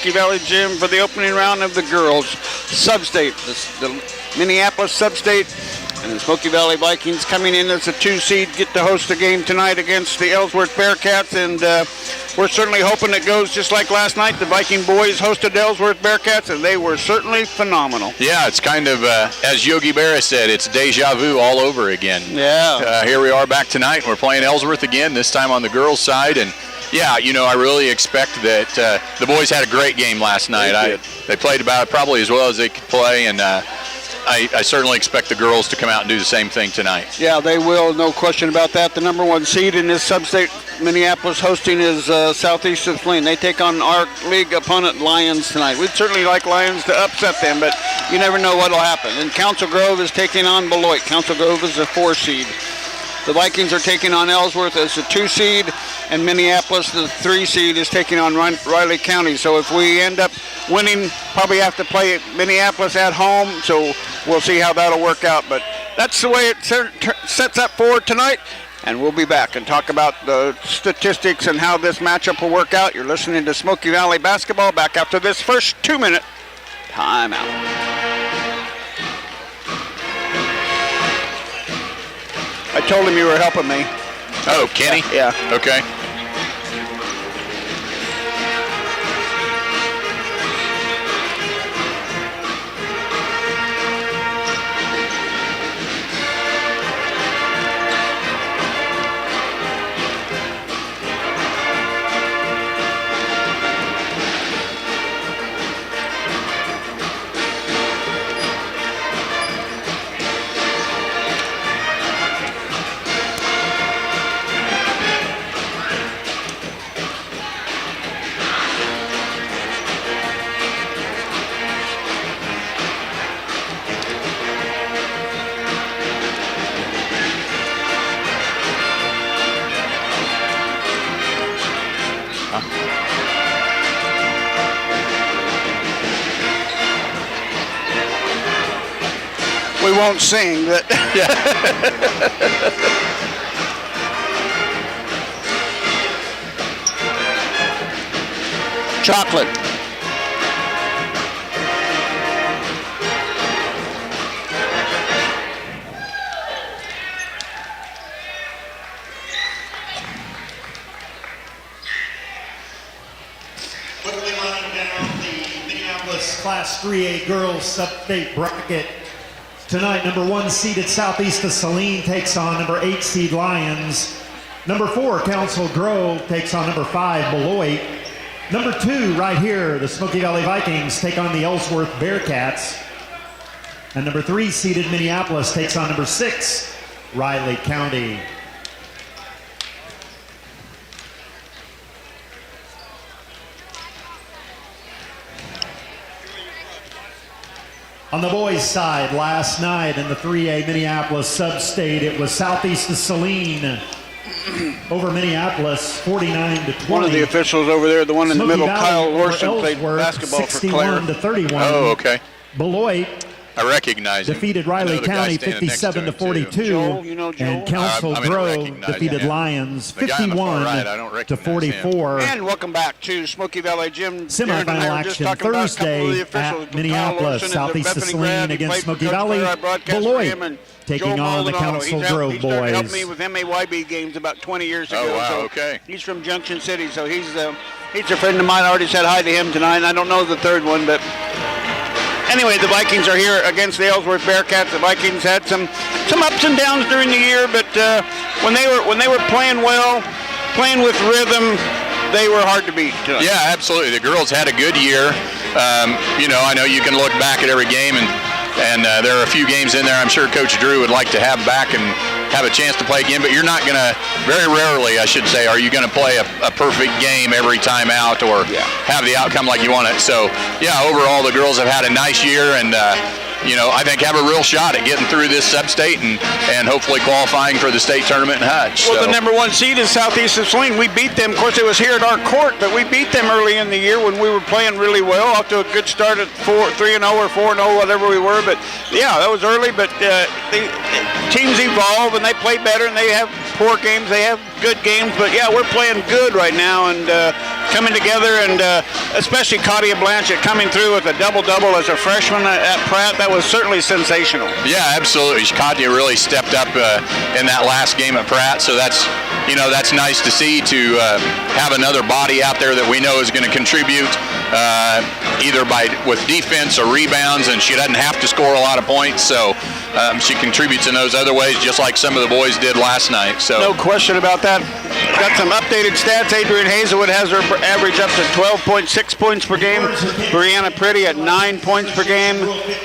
Smoky Valley Gym for the opening round of the girls Substate, the Minneapolis Substate. And the Smoky Valley Vikings coming in as a 2 seed get to host a game tonight against the Ellsworth Bearcats. And we're certainly hoping it goes just like last night. The Viking boys hosted Ellsworth Bearcats, and they were certainly phenomenal. Yeah, it's kind of, as Yogi Berra said, it's deja vu all over again. Yeah. Here we are back tonight. We're playing Ellsworth again, this time on the girls' side. And, yeah, I really expect that the boys had a great game last night. They played about probably as well as they could play, and I certainly expect the girls to come out and do the same thing tonight. Yeah, they will, no question about that. The number 1 seed in this Substate Minneapolis hosting is Southeast Substate. They take on our league opponent Lions tonight. We'd certainly like Lions to upset them, but you never know what will happen. And Council Grove is taking on Beloit. Council Grove is a 4 seed. The Vikings are taking on Ellsworth as a 2 seed, and Minneapolis, the 3 seed, is taking on Riley County. So if we end up winning, probably have to play Minneapolis at home, so we'll see how that'll work out. But that's the way it sets up for tonight, and we'll be back and talk about the statistics and how this matchup will work out. You're listening to Smoky Valley Basketball, back after this first 2-minute timeout. I told him you were helping me. Oh, Kenny? Yeah. Okay. We won't sing, but chocolate. Quickly running down the Minneapolis Class 3A girls Substate bracket. Tonight, number 1 seeded Southeast of Saline takes on number 8 seed Lions. Number 4, Council Grove takes on number 5, Beloit. Number 2, right here, the Smoky Valley Vikings take on the Ellsworth Bearcats. And number 3 seeded Minneapolis takes on number 6, Riley County. On the boys' side, last night in the 3A Minneapolis Substate, it was Southeast of Saline over Minneapolis, 49-20. One of the officials over there, the one in the middle, Kyle Lorson, played basketball for Claire. 61-31. Oh, okay. Beloit I recognize him. defeated Riley County 57-42, and Council Grove defeated Lions 51-44. And welcome back to Smoky Valley Gym. Semifinal action Thursday at Minneapolis. Southeast of Saline against Smoky Valley. Beloit taking on the Council Grove boys. He helped me with MAYB games about 20 years ago. Oh, wow, so okay. He's from Junction City, so he's a friend of mine. I already said hi to him tonight. I don't know the third one, but anyway, the Vikings are here against the Ellsworth Bearcats. The Vikings had some ups and downs during the year, but when they were playing well, playing with rhythm, they were hard to beat tonight. Yeah, absolutely. The girls had a good year. I know you can look back at every game, and there are a few games in there I'm sure Coach Drew would like to have back and have a chance to play again, but you're not going to, very rarely, I should say, are you going to play a perfect game every time out or have the outcome like you want it. So, yeah, overall the girls have had a nice year and, I think have a real shot at getting through this Substate and hopefully qualifying for the state tournament in Hutch. Well, the number 1 seed is Southeast of Saline. We beat them. Of course, it was here at our court, but we beat them early in the year when we were playing really well. Off to a good start at 3-0 or 4-0, whatever we were. But, yeah, that was early. But teams evolve, and they play better, and they have poor games. They have good games. But, yeah, we're playing good right now. And coming together, and especially Claudia Blanchett coming through with a double-double as a freshman at Pratt. That was certainly sensational. Yeah, absolutely. Claudia really stepped up in that last game at Pratt, so that's nice to see, to have another body out there that we know is going to contribute either with defense or rebounds, and she doesn't have to score a lot of points, so she contributes in those other ways, just like some of the boys did last night. So no question about that. Got some updated stats. Adrian Hazelwood has her average up to 12.6 points per game. Brianna Pretty at 9 points per game.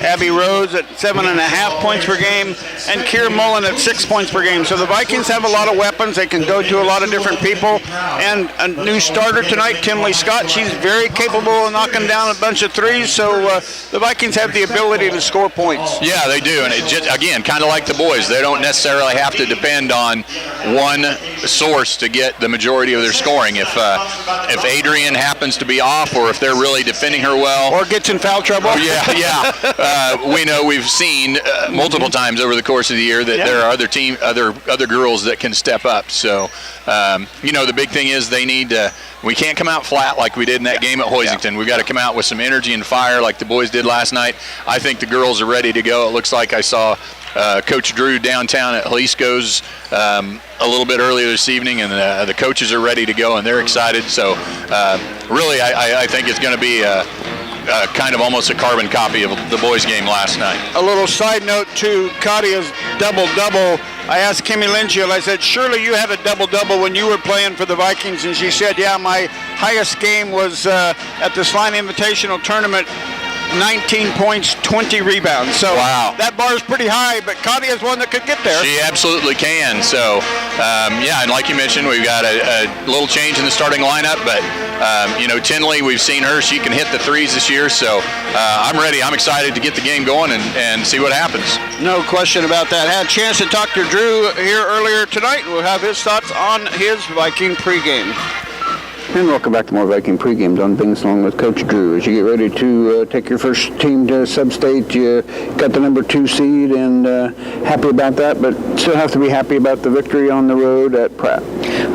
Abby Rose at 7.5 points per game. And Kira Mullen at 6 points per game. So the Vikings have a lot of weapons. They can go to a lot of different people. And a new starter tonight, Timley Scott. She's very capable of knocking down a bunch of threes. So the Vikings have the ability to score points. Yeah, they do. And it just, again, kind of like the boys, they don't necessarily have to depend on one source to get the majority of their scoring. If Adrian happens to be off, or if they're really defending her well, or gets in foul trouble. We know, we've seen multiple times over the course of the year that there are other girls that can step up. So the big thing is they need to. We can't come out flat like we did in that game at Hoisington. We've got to come out with some energy and fire like the boys did last night. I think the girls are ready to go. It looks like I saw Coach Drew downtown at Jalisco's a little bit earlier this evening, and the coaches are ready to go, and they're excited. So really, I think it's going to be kind of almost a carbon copy of the boys' game last night. A little side note to Kadia's double-double. I asked Kimmy Lynchiel, I said, surely you had a double-double when you were playing for the Vikings, and she said, yeah, my highest game was at the Slime Invitational Tournament, 19 points, 20 rebounds. So wow. That bar is pretty high, but Kadia's one that could get there. She absolutely can. So, and like you mentioned, we've got a little change in the starting lineup, but, Tinley, we've seen her. She can hit the threes this year, so I'm ready. I'm excited to get the game going and see what happens. No question about that. Had a chance to talk to Drew here earlier tonight. We'll have his thoughts on his Viking pregame. And welcome back to more Viking pregames on Things Along with Coach Drew. As you get ready to take your first team to Substate, you got the number 2 seed, and happy about that, but still have to be happy about the victory on the road at Pratt.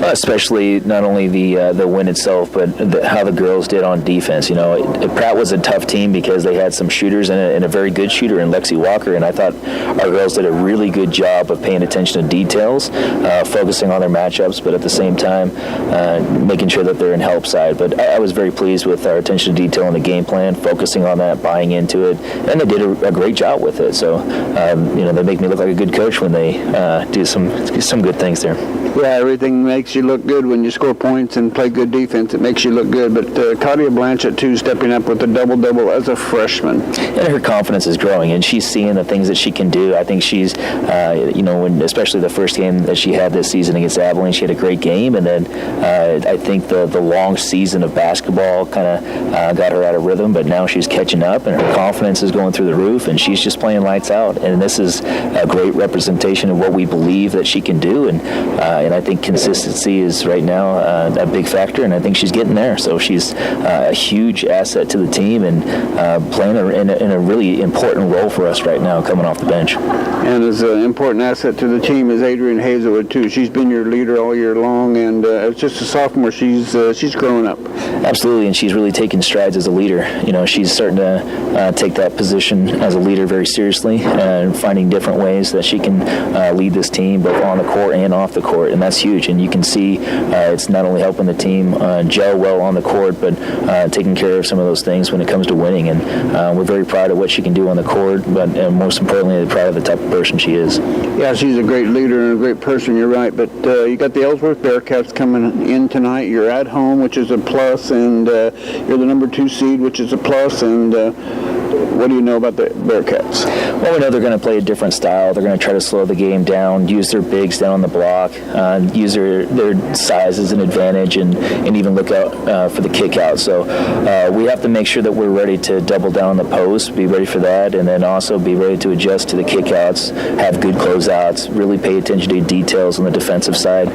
Especially not only the win itself, but how the girls did on defense. Pratt was a tough team because they had some shooters and a very good shooter in Lexi Walker, and I thought our girls did a really good job of paying attention to details, focusing on their matchups, but at the same time making sure that they're in help side. But I was very pleased with our attention to detail in the game plan, focusing on that, buying into it, and they did a great job with it. So, they make me look like a good coach when they do some good things there. Yeah, everything makes you look good when you score points and play good defense. It makes you look good. But Claudia Blanchett, too, stepping up with a double-double as a freshman. And her confidence is growing, and she's seeing the things that she can do. I think she's, especially the first game that she had this season against Abilene, she had a great game. And then I think the long season of basketball kind of got her out of rhythm, but now she's catching up, and her confidence is going through the roof, and she's just playing lights out. And this is a great representation of what we believe that she can do. And I think consistency is right now a big factor, and I think she's getting there. So she's a huge asset to the team, and playing in a really important role for us right now coming off the bench. And as an important asset to the team is Adrian Hazelwood, too. She's been your leader all year long, and as just a sophomore, she's grown up. Absolutely, and she's really taken strides as a leader. She's starting to take that position as a leader very seriously, and finding different ways that she can lead this team both on the court and off the court, and that's huge. And you can see it's not only helping the team gel well on the court, but taking care of some of those things when it comes to winning. And we're very proud of what she can do on the court, but most importantly, proud of the type of person she is. Yeah, she's a great leader and a great person, you're right. But you got the Ellsworth Bearcats coming in tonight. You're at home, which is a plus, and you're the number 2 seed, which is a plus. And what do you know about the Bearcats? Well, we know they're going to play a different style. They're going to try to slow the game down, use their bigs down on the block, use their size as an advantage, and even look out for the kick out. So we have to make sure that we're ready to double down on the post, be ready for that, and then also be ready to adjust to the kick outs, have good closeouts, really pay attention to details on the defensive side.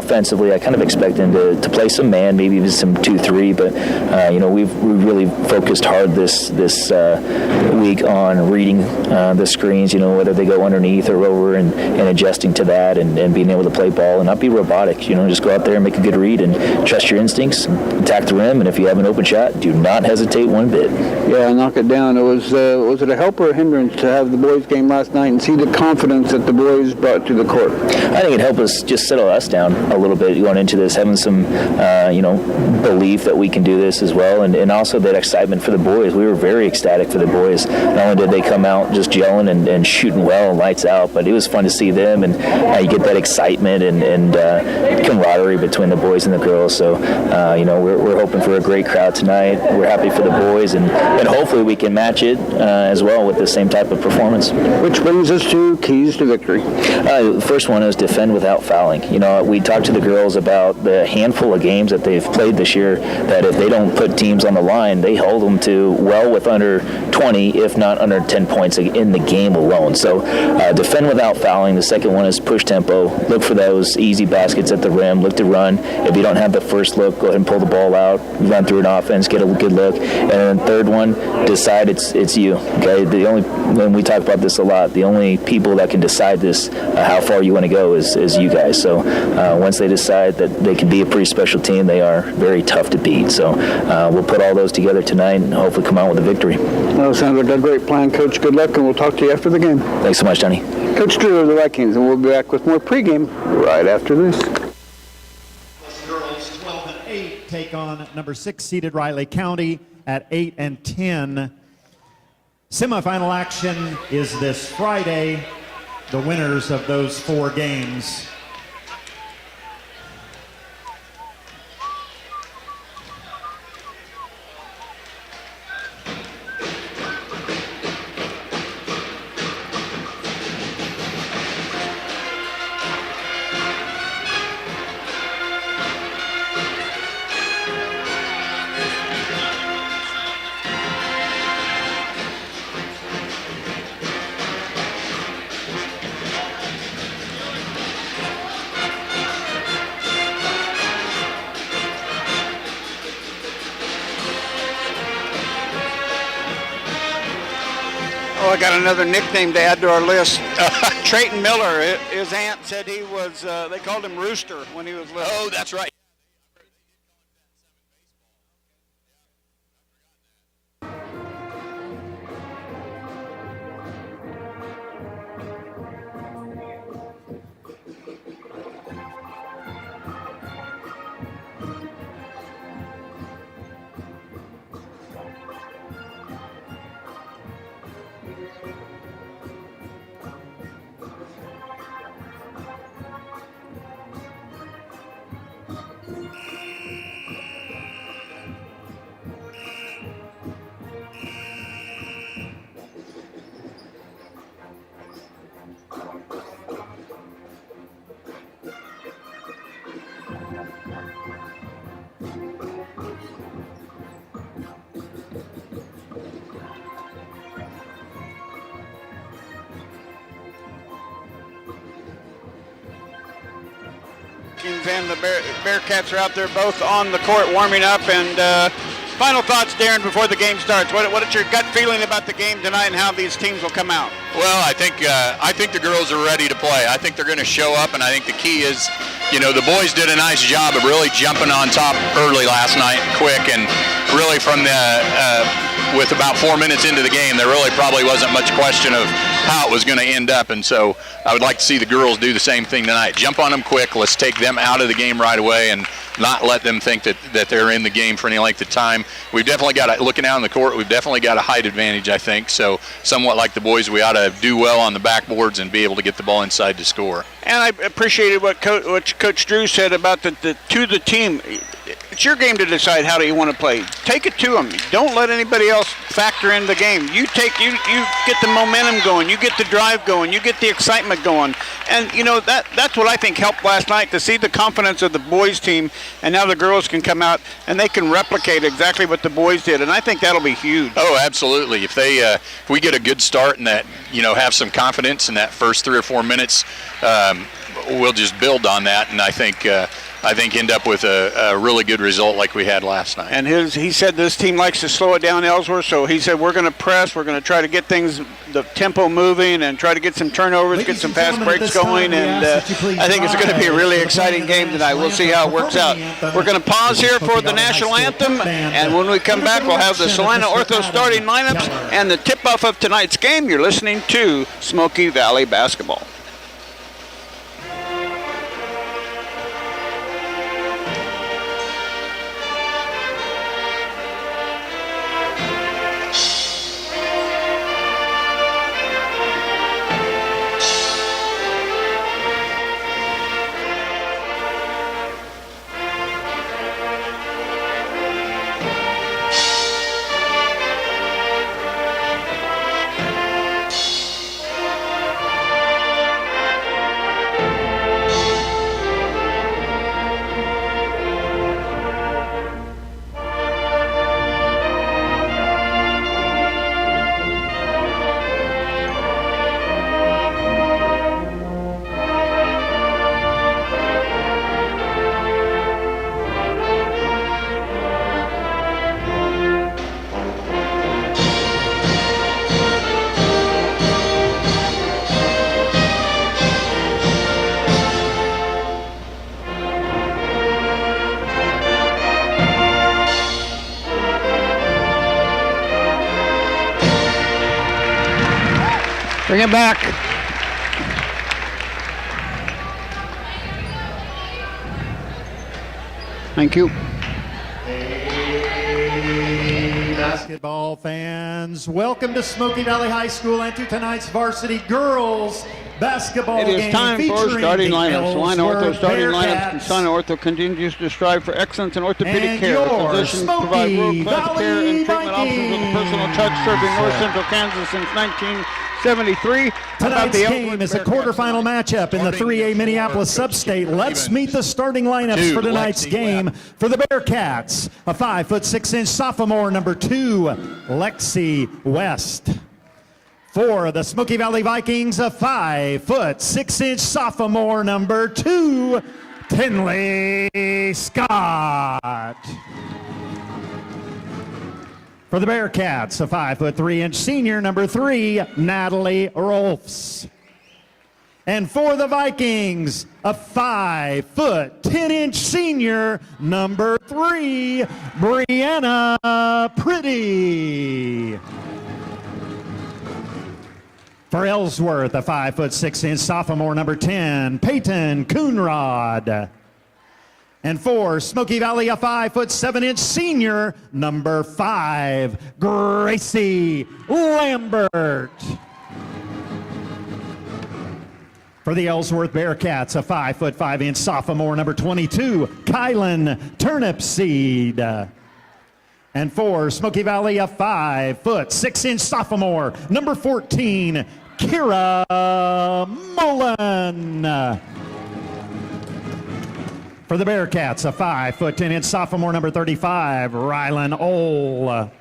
Offensively, I kind of expect them to play some man, maybe even some 2-3, but we've really focused hard this this week on reading the screens, whether they go underneath or over, and adjusting to that, and being able to play ball and not be robotic. Just go out there and make a good read and trust your instincts, attack the rim, and if you have an open shot, do not hesitate one bit. Yeah, knock it down. Was it a help or a hindrance to have the boys' game last night and see the confidence that the boys brought to the court? I think it helped us just settle us down a little bit going into this, having some, belief that we can do this as well, and also that excitement for the boys. We were very ecstatic for the boys. Not only did they come out just gelling and shooting well, lights out, but it was fun to see them, and you get that excitement and camaraderie between the boys and the girls. So, we're hoping for a great crowd tonight. We're happy for the boys, and hopefully we can match it as well with the same type of performance. Which brings us to keys to victory. The first one is defend without fouling. We talked to the girls about the handful of games that they've played this year that if they don't put teams on the line, they hold them to well with under 20, if not under 10 points in the game alone. So defend without fouling. The second one is push tempo. Look for those easy baskets at the rim. Look to run. If you don't have the first look, go ahead and pull the ball out, run through an offense, get a good look. And then the third one, decide it's you. Okay, when we talk about this a lot, the only people that can decide this, how far you want to go, is you guys. So once they decide that they can be a pretty special team, they are very tough to beat. So we'll put all those together tonight and hopefully come out with a victory. Well, sounds like a great plan, Coach. Good luck, and we'll talk to you after the game. Thanks so much, Johnny. Coach Drew of the Vikings, and we'll be back with more pregame right after this. Girls 12 and 8 take on number 6 seeded Riley County at 8 and 10. Semifinal action is this Friday. The winners of those 4 games I got another nickname to add to our list. Trayton Miller. His aunt said he was, they called him Rooster when he was little. Oh, that's right. And the Bearcats are out there both on the court warming up. And final thoughts, Darren, before the game starts. What is your gut feeling about the game tonight and how these teams will come out? Well, I think the girls are ready to play. I think they're going to show up, and I think the key is, the boys did a nice job of really jumping on top early last night, quick, and really from with about 4 minutes into the game, there really probably wasn't much question of how it was going to end up, and so I would like to see the girls do the same thing tonight. Jump on them quick. Let's take them out of the game right away and not let them think that they're in the game for any length of time. We've definitely got looking out on the court, we've definitely got a height advantage, I think. So somewhat like the boys, we ought to do well on the backboards and be able to get the ball inside to score. And I appreciated what Coach Drew said about the team. It's your game to decide how do you want to play. Take it to them. Don't let anybody else factor in the game. You get the momentum going. You get the drive going. You get the excitement going. And that's what I think helped last night, to see the confidence of the boys team, and now the girls can come out and they can replicate exactly what the boys did. And I think that'll be huge. Oh, absolutely. If we get a good start and that have some confidence in that first 3 or 4 minutes, we'll just build on that. And I think I think, end up with a really good result like we had last night. And he said this team likes to slow it down, Ellsworth, so he said we're going to press, we're going to try to get the tempo moving and try to get some turnovers, get some fast breaks going, and I think it's going to be a really exciting game tonight. We'll see how it works out. We're going to pause here for the national anthem, and when we come back, we'll have the Salina Ortho starting lineups and the tip-off of tonight's game. You're listening to Smoky Valley Basketball. Bring it back. Thank you. Hey, basketball fans, welcome to Smoky Valley High School and to tonight's varsity girls basketball game. It is time for starting lineups. Salina Ortho starting lineups. Salina Ortho continues to strive for excellence in orthopedic care. The physicians provide world-class care and treatment options with a personal touch, serving North Central Kansas since 1973. Tonight's game is a quarterfinal matchup in the 3A Minneapolis Substate. Let's meet the starting lineups for tonight's game. For the Bearcats, a 5'6" sophomore, number 2, Lexi West. For the Smoky Valley Vikings, a 5'6" sophomore, number 2, Tinley Scott. For the Bearcats, a 5'3" senior, number 3, Natalie Rolfs. And for the Vikings, a 5'10" senior, number 3, Brianna Pretty. For Ellsworth, a 5'6" sophomore, number 10, Peyton Coonrod. And for Smoky Valley, a 5'7" senior, number 5, Gracie Lambert. For the Ellsworth Bearcats, a 5'5" sophomore, number 22, Kylan Turnipseed. And for Smoky Valley, a 5'6" sophomore, number 14, Kira Mullen. For the Bearcats, a 5'10" sophomore, number 35, Rylan Ole.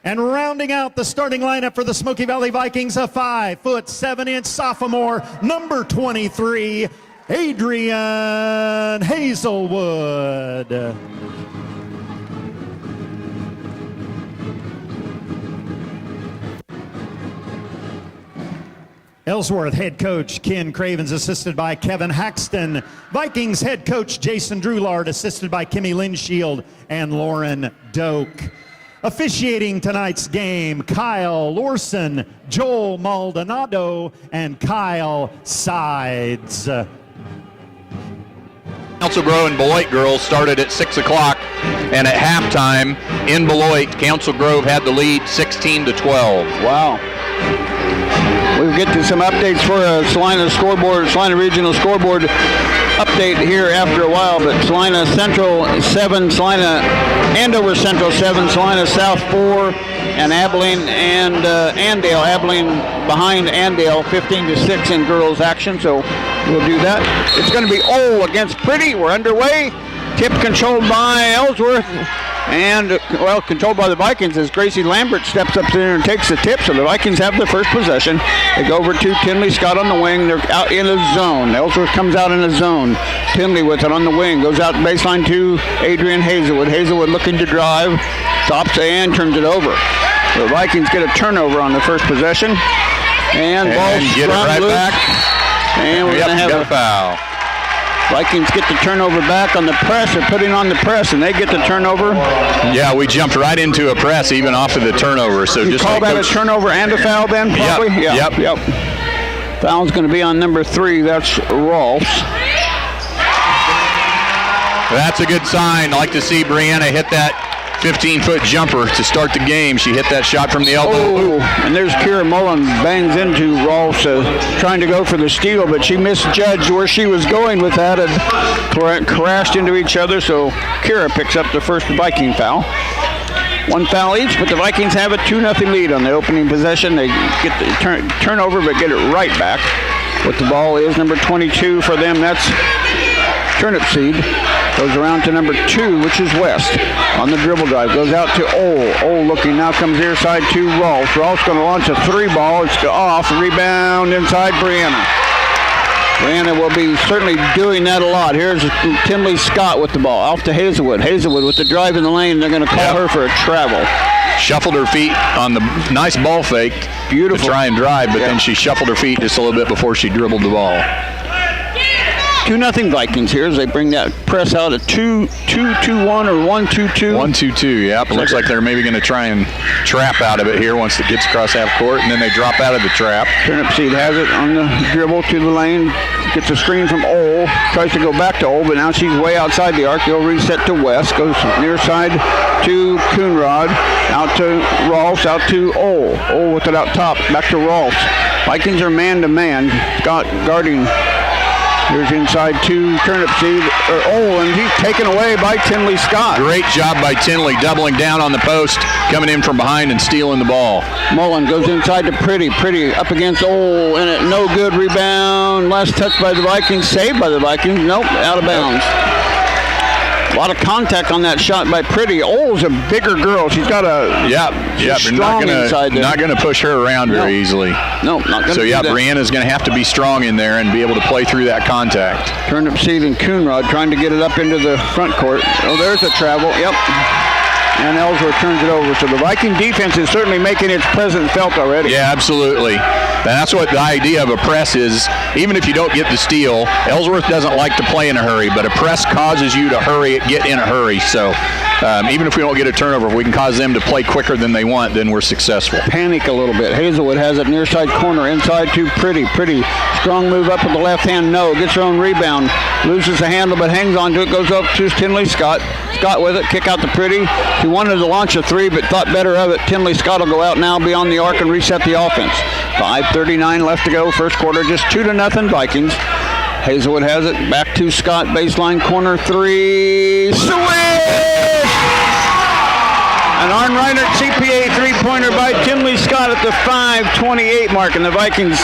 And rounding out the starting lineup for the Smoky Valley Vikings, a 5'7" sophomore, number 23, Adrian Hazelwood. Ellsworth head coach Ken Cravens, assisted by Kevin Haxton. Vikings head coach Jason Drulard, assisted by Kimmy Linshield and Lauren Doak. Officiating tonight's game, Kyle Lorson, Joel Maldonado, and Kyle Sides. Council Grove and Beloit girls started at 6 o'clock, and at halftime in Beloit, Council Grove had the lead 16-12. Wow. We'll get to some updates for a Salina Regional Scoreboard update here after a while, but Salina Central 7, Salina Andover Central 7, Salina South 4, and Abilene and Andale. Abilene behind Andale 15-6 in girls action, so we'll do that. It's going to be Ole against Pretty. We're underway. Tip controlled by Ellsworth. And, well, controlled by the Vikings as Gracie Lambert steps up there and takes the tip. So the Vikings have their first possession. They go over to Tinley Scott on the wing. They're out in a zone. Ellsworth comes out in a zone. Tinley with it on the wing. Goes out baseline to Adrian Hazelwood. Hazelwood looking to drive. Stops and turns it over. The Vikings get a turnover on the first possession. And ball get it right loose. back. And we're going to have a foul. Vikings get the turnover back on the press. They're putting on the press, and they get the turnover. Yeah, we jumped right into a press even off of the turnover. So you just call like that Coach, a turnover and a foul then, probably? Yep. Yep. Foul's going to be on number 3. That's Rolfs. That's a good sign. I like to see Brianna hit that 15-foot jumper to start the game. She hit that shot from the elbow. Oh, and there's Kira Mullen bangs into Rolfs trying to go for the steal, but she misjudged where she was going with that and crashed into each other, so Kira picks up the first Viking foul. 1 foul each, but the Vikings have a 2-0 lead on the opening possession. They get the turnover, but get it right back. What the ball is, number 22 for them, that's Turnip Seed. Goes around to number 2, which is West. On the dribble drive, goes out to Ole. Ole looking, now comes near side to Rolfs. Rolfs going to launch a 3 ball. It's off, rebound inside Brianna. Brianna will be certainly doing that a lot. Here's Tinley Scott with the ball. Off to Hazelwood. Hazelwood with the drive in the lane. They're going to call her for a travel. Shuffled her feet on the nice ball fake. Beautiful. To try and drive, but then she shuffled her feet just a little bit before she dribbled the ball. 2-0 Vikings here as they bring that press out at 2-2-1 or 1-2-2. 1-2-2, yep. Looks like they're maybe going to try and trap out of it here once it gets across half court, and then they drop out of the trap. Turnip Seed has it on the dribble to the lane. Gets a screen from Ole. Tries to go back to Ole, but now she's way outside the arc. They'll reset to West. Goes near side to Coonrod. Out to Rolfs. Out to Ole. Ole with it out top. Back to Rolfs. Vikings are man-to-man. Scott guarding. Here's inside to Turnip Seed, and he's taken away by Tinley Scott. Great job by Tinley, doubling down on the post, coming in from behind and stealing the ball. Mullen goes inside to Pretty. Pretty up against Ole, and it no good rebound. Last touch by the Vikings, saved by the Vikings. Nope, out of bounds. A lot of contact on that shot by Pretty. Ole's a bigger girl. She's got a strong inside there. Not going to push her around very easily. No, not going to. So Brianna's going to have to be strong in there and be able to play through that contact. Turnip Seed and Coonrod trying to get it up into the front court. Oh, there's a travel. Yep. And Ellsworth turns it over. So the Viking defense is certainly making its presence felt already. Yeah, absolutely. And that's what the idea of a press is. Even if you don't get the steal, Ellsworth doesn't like to play in a hurry, but a press causes you to get in a hurry. So even if we don't get a turnover, if we can cause them to play quicker than they want, then we're successful. Panic a little bit. Hazelwood has it near side corner, inside to Pretty. Pretty, strong move up with the left hand, no. Gets her own rebound. Loses the handle, but hangs on to it. Goes up to Tinley Scott. Scott with it, kick out to Pretty. She wanted to launch a 3, but thought better of it. Tinley Scott will go out now, be on the arc, and reset the offense. 5:39 left to go, first quarter, just 2-0 Vikings. Hazelwood has it, back to Scott, baseline corner 3. Swish! An Arn Reinert CPA three-pointer by Tinley Scott at the 5:28 mark, and the Vikings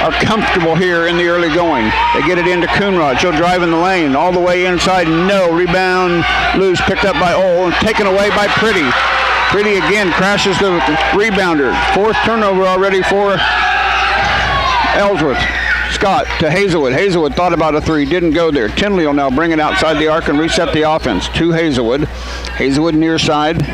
are comfortable here in the early going. They get it into Coonrod. She'll drive in the lane all the way inside. No. Rebound loose, picked up by Ole and taken away by Pretty. Pretty again crashes the rebounder. 4th turnover already for Ellsworth. Scott to Hazelwood. Hazelwood thought about a 3, didn't go there. Tinley will now bring it outside the arc and reset the offense to Hazelwood. Hazelwood near side.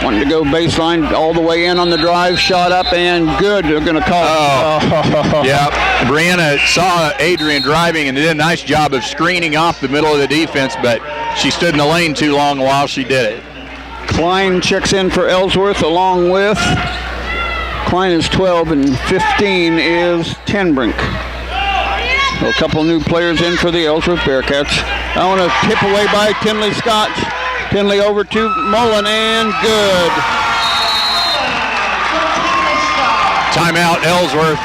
Wanting to go baseline all the way in on the drive, shot up and good. They're going to call it. Yeah, Brianna saw Adrian driving and did a nice job of screening off the middle of the defense, but she stood in the lane too long while she did it. Klein checks in for Ellsworth along with Klein is 12 and 15 is Tenbrink. So a couple new players in for the Ellsworth Bearcats. I want to tip away by Tinley Scott. Tinley over to Mullen and good. Timeout Ellsworth.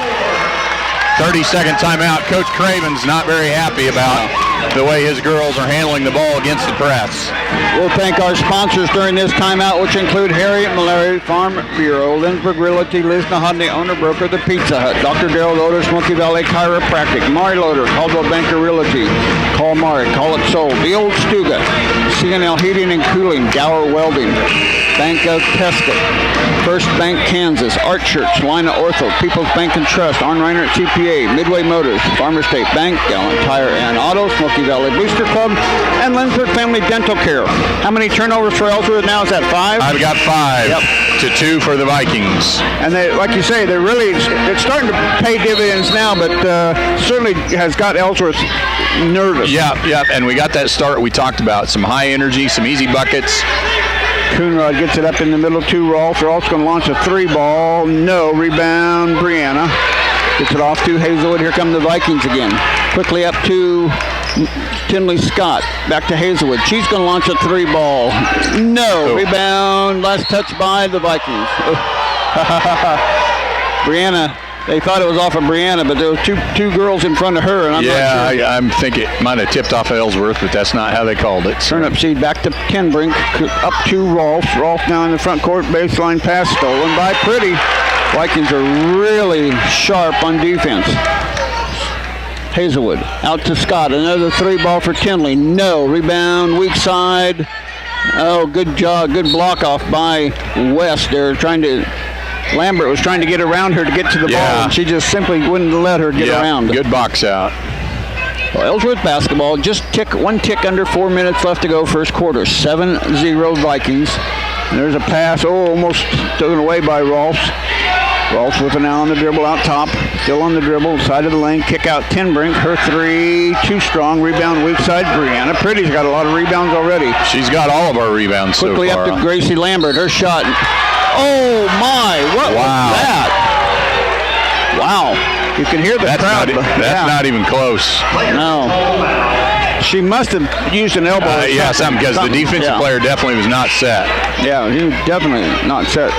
30-second timeout. Coach Craven's not very happy about the way his girls are handling the ball against the press. We'll thank our sponsors during this timeout, which include Harriet Mallory, Farm Bureau, Lindsberg Realty, Liz Nahadney, Owner Broker, The Pizza Hut, Dr. Darrell Loader, Smoky Valley Chiropractic, Mari Loader, Caldwell Banker Realty, Call Mari, Call It Sold, The Old Stuga, CNL Heating and Cooling, Gower Welding, Bank of Tesca, First Bank Kansas, Art Shirts, Lina Ortho, People's Bank and Trust, Arn Reinert CPA, Midway Motors, Farmer State Bank, Gallant Tire and Auto, Smoky Valley Booster Club, and Lindsberg Family Dental Care. How many turnovers for Ellsworth now? Is that 5? I've got 5 to 2 for the Vikings. And they, like you say, they're really, it's starting to pay dividends now, but certainly has got Ellsworth nervous. Yeah, and we got that start we talked about. Some high energy, some easy buckets. Coonrod gets it up in the middle to Rolfe. Rolfe's going to launch a 3-ball. No. Rebound, Brianna. Gets it off to Hazelwood. Here come the Vikings again. Quickly up to Tinley Scott. Back to Hazelwood. She's going to launch a 3-ball. No. Oh. Rebound. Last touch by the Vikings. Brianna. They thought it was off of Brianna, but there were two girls in front of her, and I'm not sure. I'm thinking it might have tipped off Ellsworth, but that's not how they called it. So. Turnip seed back to Kenbrink, up to Rolfe. Rolfe now in the front court, baseline pass stolen by Pretty. Vikings are really sharp on defense. Hazelwood out to Scott, another 3-ball for Tinley. No, rebound, weak side. Oh, good job, good block off by West. They're trying to. Lambert was trying to get around her to get to the ball, and she just simply wouldn't let her get around. Good box out. Well, Ellsworth basketball, just one tick under 4 minutes left to go first quarter. 7-0 Vikings. And there's a pass, almost taken away by Rolfe. Rolfe with it now on the dribble out top. Still on the dribble, side of the lane, kick out Tinbrink. Her 3, too strong. Rebound weak side. Brianna Pretty's got a lot of rebounds already. She's got all of our rebounds Quickly so far. Quickly up to Gracie Lambert. Her shot. Oh my, what was that? Wow. You can hear the crowd. That's not even close. No. She must have used an elbow. Because the defensive player definitely was not set. Yeah, he was definitely not set.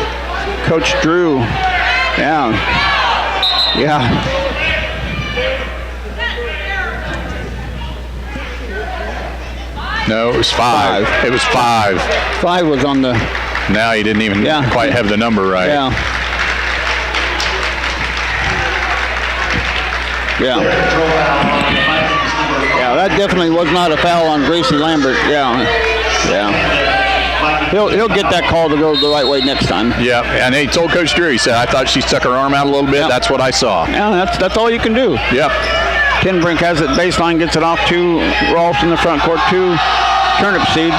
Coach Drew. Yeah. No, it was 5. It was 5. 5 was on the... Now he didn't even quite have the number right. Yeah, that definitely was not a foul on Gracie Lambert. Yeah. He'll get that call to go the right way next time. Yeah, and he told Coach Drew, he said, I thought she stuck her arm out a little bit. Yeah. That's what I saw. Yeah, that's all you can do. Yep. Tinbrink has it baseline, gets it off to Rolfe in the front court, to Turnip seed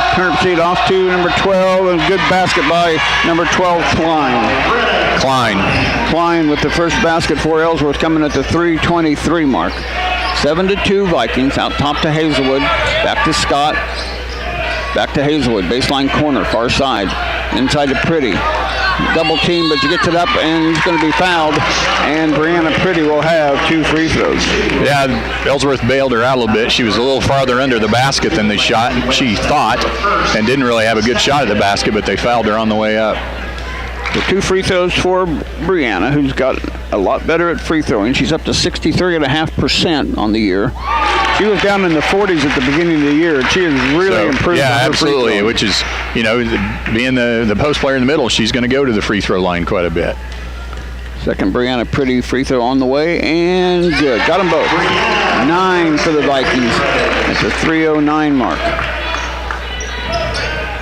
off to number 12, and good basket by number 12, Klein with the first basket for Ellsworth, coming at the 3:23 mark. 7-2 Vikings, out top to Hazelwood, back to Scott, back to Hazelwood, baseline corner, far side, inside to Pretty. Double team, but she gets it up, and he's going to be fouled, and Brianna Pretty will have 2 free throws. Yeah, Ellsworth bailed her out a little bit. She was a little farther under the basket than they shot, she thought, and didn't really have a good shot at the basket, but they fouled her on the way up. So 2 free throws for Brianna, who's got a lot better at free throwing. She's up to 63.5% on the year. She was down in the 40s at the beginning of the year, and she has really improved. Yeah, on her absolutely, free throw. which is, being the post player in the middle, she's going to go to the free throw line quite a bit. Second Brianna Pretty free throw on the way, and good. Got them both. 9 for the Vikings at the 3:09 mark.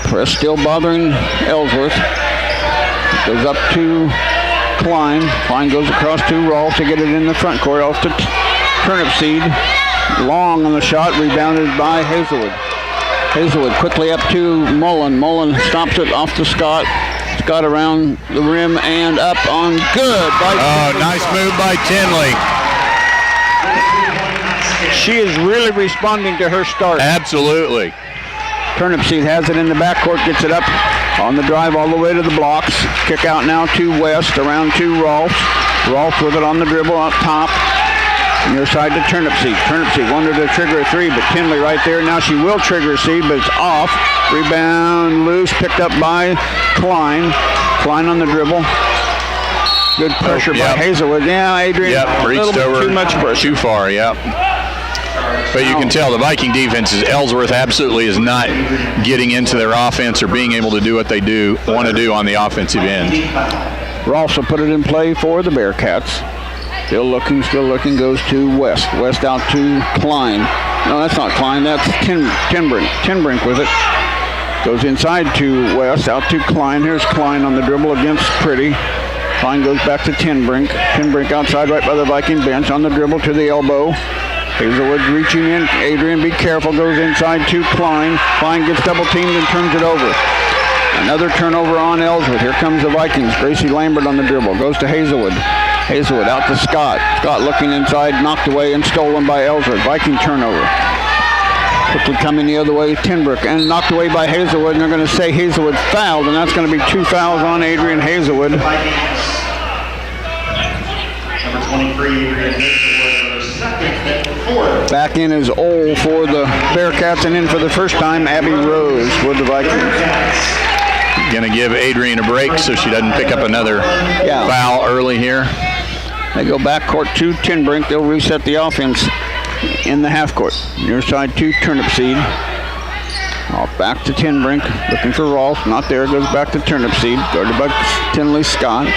Press still bothering Ellsworth. Goes up to Klein. Klein goes across to Rolfe to get it in the front court. Off to Turnip seed. Long on the shot, rebounded by Hazelwood. Hazelwood quickly up to Mullen. Mullen stops it off to Scott. Scott around the rim and up on good. Nice move by Tinley. She is really responding to her start. Absolutely. Turnip seed has it in the backcourt, gets it up on the drive all the way to the blocks. Kick out now to West, around to Rolfe. Rolfe with it on the dribble up top. Near side to Turnip seed. Turnip seed wanted to trigger a 3, but Tinley right there. Now she will trigger a seed, but it's off. Rebound loose, picked up by Klein. Klein on the dribble. Good pressure Yep. by Hazelwood. Yeah, Adrian. Yep, a reached little bit over too much pressure. too far, yep. But you can tell the Viking defense is Ellsworth absolutely is not getting into their offense or being able to do what they want to do on the offensive end. Ross will put it in play for the Bearcats. Still looking, goes to West. West out to Klein. No, that's not Klein, that's Tinbrink. Tinbrink with it. Goes inside to West, out to Klein. Here's Klein on the dribble against Pretty. Klein goes back to Tinbrink. Tinbrink outside right by the Viking bench on the dribble to the elbow. Hazelwood reaching in. Adrian, be careful, goes inside to Klein. Klein gets double teamed and turns it over. Another turnover on Ellsworth. Here comes the Vikings. Gracie Lambert on the dribble. Goes to Hazelwood. Hazelwood out to Scott. Scott looking inside, knocked away and stolen by Ellsworth. Viking turnover. Quickly coming the other way, Tinbrink, and knocked away by Hazelwood, and they're going to say Hazelwood fouled, and that's going to be 2 fouls on Adrian Hazelwood. Number 23, Adrian Hazelwood, second, fourth. Back in is Ole for the Bearcats, and in for the first time, Abby Rose for the Vikings. Going to give Adrian a break so she doesn't pick up another foul early here. They go back court to Tinbrink. They'll reset the offense in the half court. Near side to Turnip Seed. Off back to Tinbrink. Looking for Rolfe. Not there. Goes back to Turnip Seed. Guarded by Tinley Scott.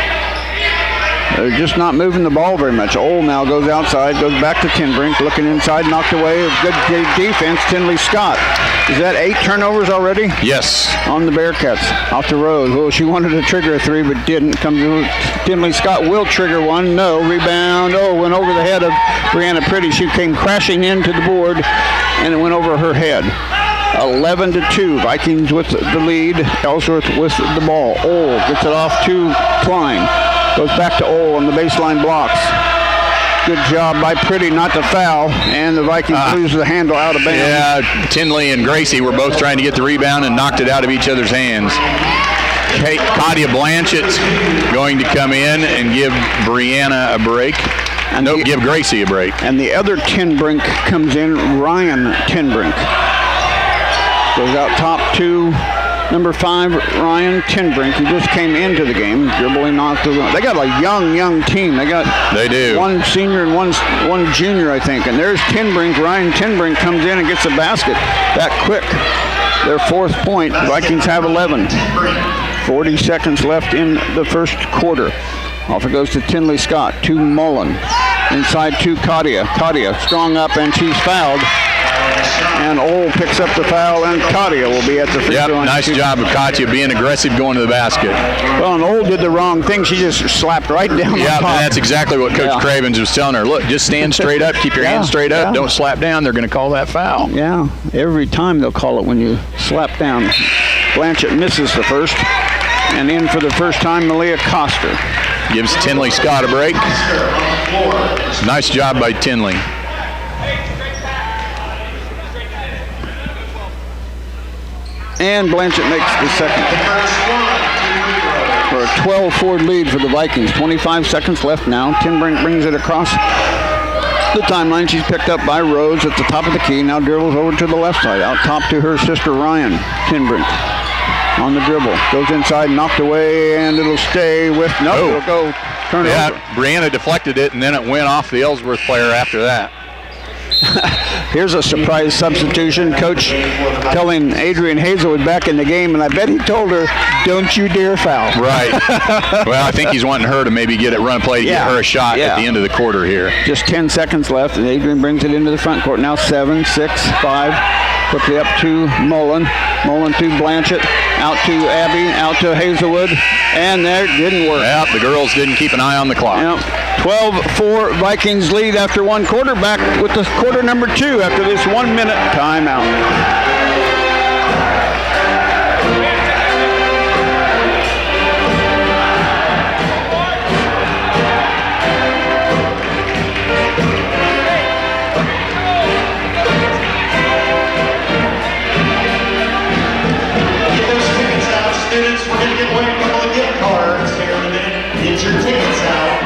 They're just not moving the ball very much. Ole now goes outside. Goes back to Tinbrink. Looking inside. Knocked away. Good defense. Tinley Scott. Is that 8 turnovers already? Yes. On the Bearcats. Out to Rose. Well, she wanted to trigger a 3, but didn't. Comes to Tinley Scott. Will trigger one. No. Rebound. Oh, went over the head of Brianna Pretty. She came crashing into the board, and it went over her head. 11-2. Vikings with the lead. Ellsworth with the ball. Ole gets it off to Klein. Goes back to Ole on the baseline blocks. Good job by Pretty not to foul, and the Vikings lose the handle out of bounds. Yeah, Tinley and Gracie were both trying to get the rebound and knocked it out of each other's hands. Katia Blanchett's going to come in and give Brianna a break. And give Gracie a break. And the other Tinbrink comes in, Ryan Tinbrink. Goes out top to number 5, Ryan Tinbrink, who just came into the game, dribbling off the run. They got a young team. They do. One senior and one junior, I think. And there's Tinbrink. Ryan Tinbrink comes in and gets a basket that quick. Their 4th point. Vikings have 11. 40 seconds left in the first quarter. Off it goes to Tinley Scott, to Mullen. Inside to Katia. Katia strong up, and she's fouled. And Ole picks up the foul, and Katia will be at the free throw line. Nice job of Katia being aggressive going to the basket. Well, and Ole did the wrong thing. She just slapped right down Yeah, on top. that's exactly what Coach Cravens was telling her. Look, just stand straight up, keep your hands straight up, don't slap down. They're going to call that foul. Yeah, every time they'll call it when you slap down. Blanchett misses the first, and in for the first time, Malia Coster. Gives Tinley Scott a break. Nice job by Tinley. And Blanchett makes the second. For a 12-4 lead for the Vikings. 25 seconds left now. Tinbrink brings it across the timeline. She's picked up by Rhodes at the top of the key. Now dribbles over to the left side. Out top to her sister Ryan Tinbrink. On the dribble. Goes inside, knocked away, and it'll stay with, it'll go turn over. Brianna deflected it, and then it went off the Ellsworth player after that. Here's a surprise substitution. Coach telling Adrian Hazelwood back in the game, and I bet he told her, don't you dare foul. Right. Well, I think he's wanting her to maybe get a play to get her a shot at the end of the quarter here. Just 10 seconds left, and Adrian brings it into the front court. Now 7, 6, 5. Quickly up to Mullen. Mullen to Blanchett. Out to Abby. Out to Hazelwood. And there didn't work. Yep, the girls didn't keep an eye on the clock. Yep. 12-4 Vikings lead after one quarter. Back with the quarter number 2 after this 1-minute timeout. Students, we're going to give away a couple of gift cards here in a minute. Get your tickets out.